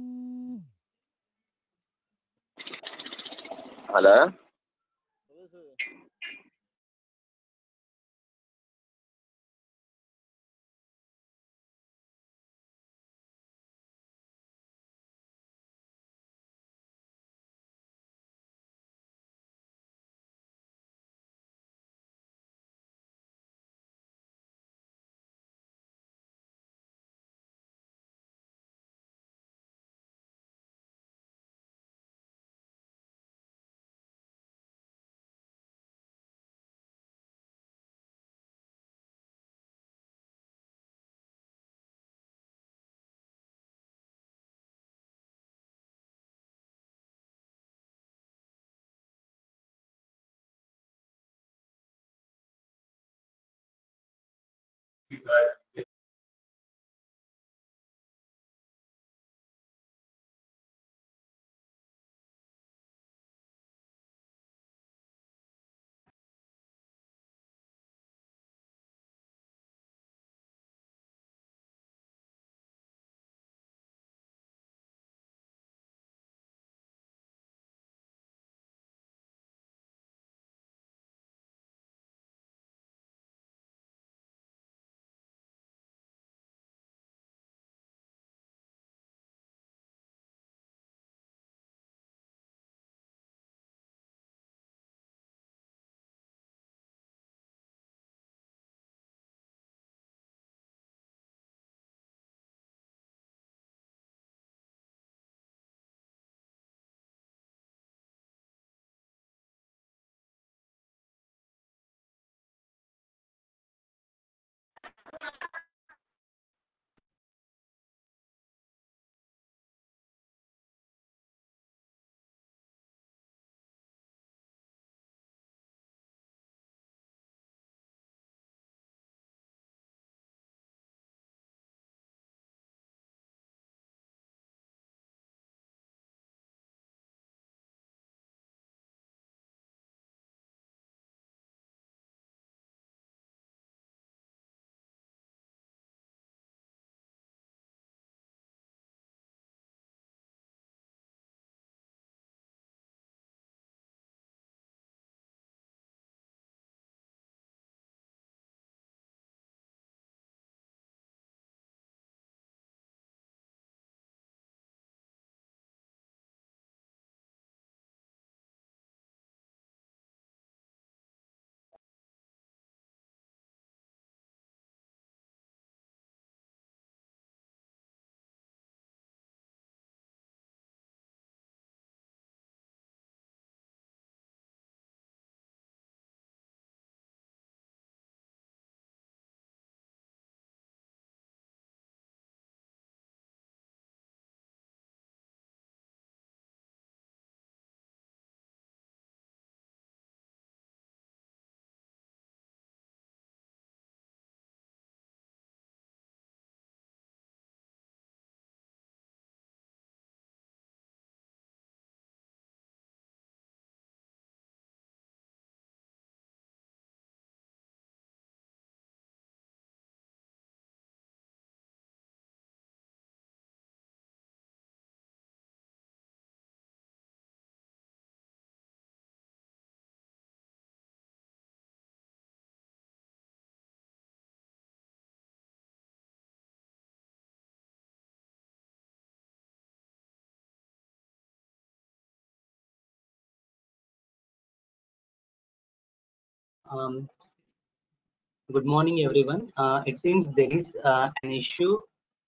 Good morning, everyone. It seems there is an issue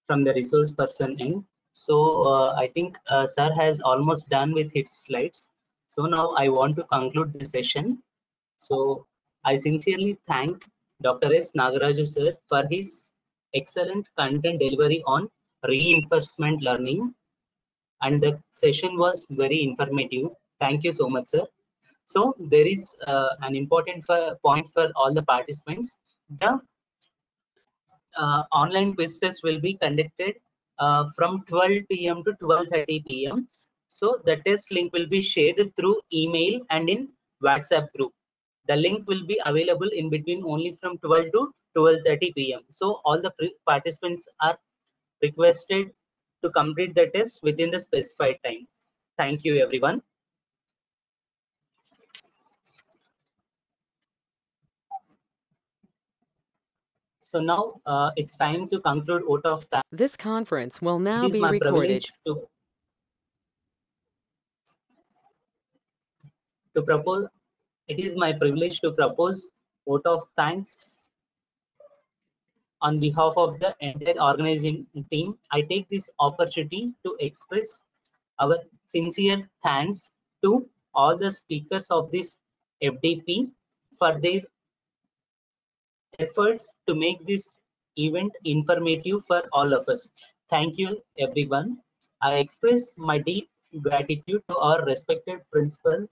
from the resource person end. So I think Sir has almost done with his slides. So now I want to conclude the session. So I sincerely thank Dr. S. Nagaraju Sir for his excellent content delivery on reinforcement learning, and the session was very informative. Thank you so much, sir. So there is an important point for all the participants. The online quiz test will be conducted from 12 p.m. to 12:30 p.m. So the test link will be shared through email and in WhatsApp group. The link will be available in between only from 12 to 12:30 p.m. So all the participants are requested to complete the test within the specified time. Thank you, everyone. So now it's time to conclude vote of thanks. This conference will now It is be my recorded. privilege to propose. It is my privilege to propose vote of thanks on behalf of the entire organizing team. I take this opportunity to express our sincere thanks to all the speakers of this FDP for their efforts to make this event informative for all of us. Thank you, everyone. I express my deep gratitude to our respected principal,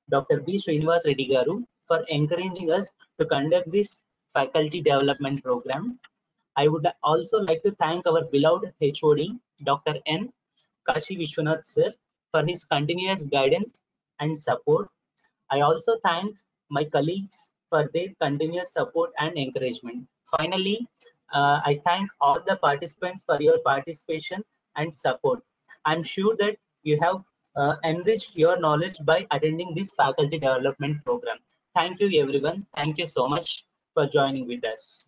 Dr. B. Srinivas Reddy Garu, for encouraging us to conduct this faculty development program. I would also like to thank our beloved HOD, Dr. N. Kashi Vishwanath sir, for his continuous guidance and support. I also thank my colleagues for their continuous support and encouragement. Finally, I thank all the participants for your participation and support. I'm sure that you have enriched your knowledge by attending this faculty development program. Thank you, everyone. Thank you so much for joining with us.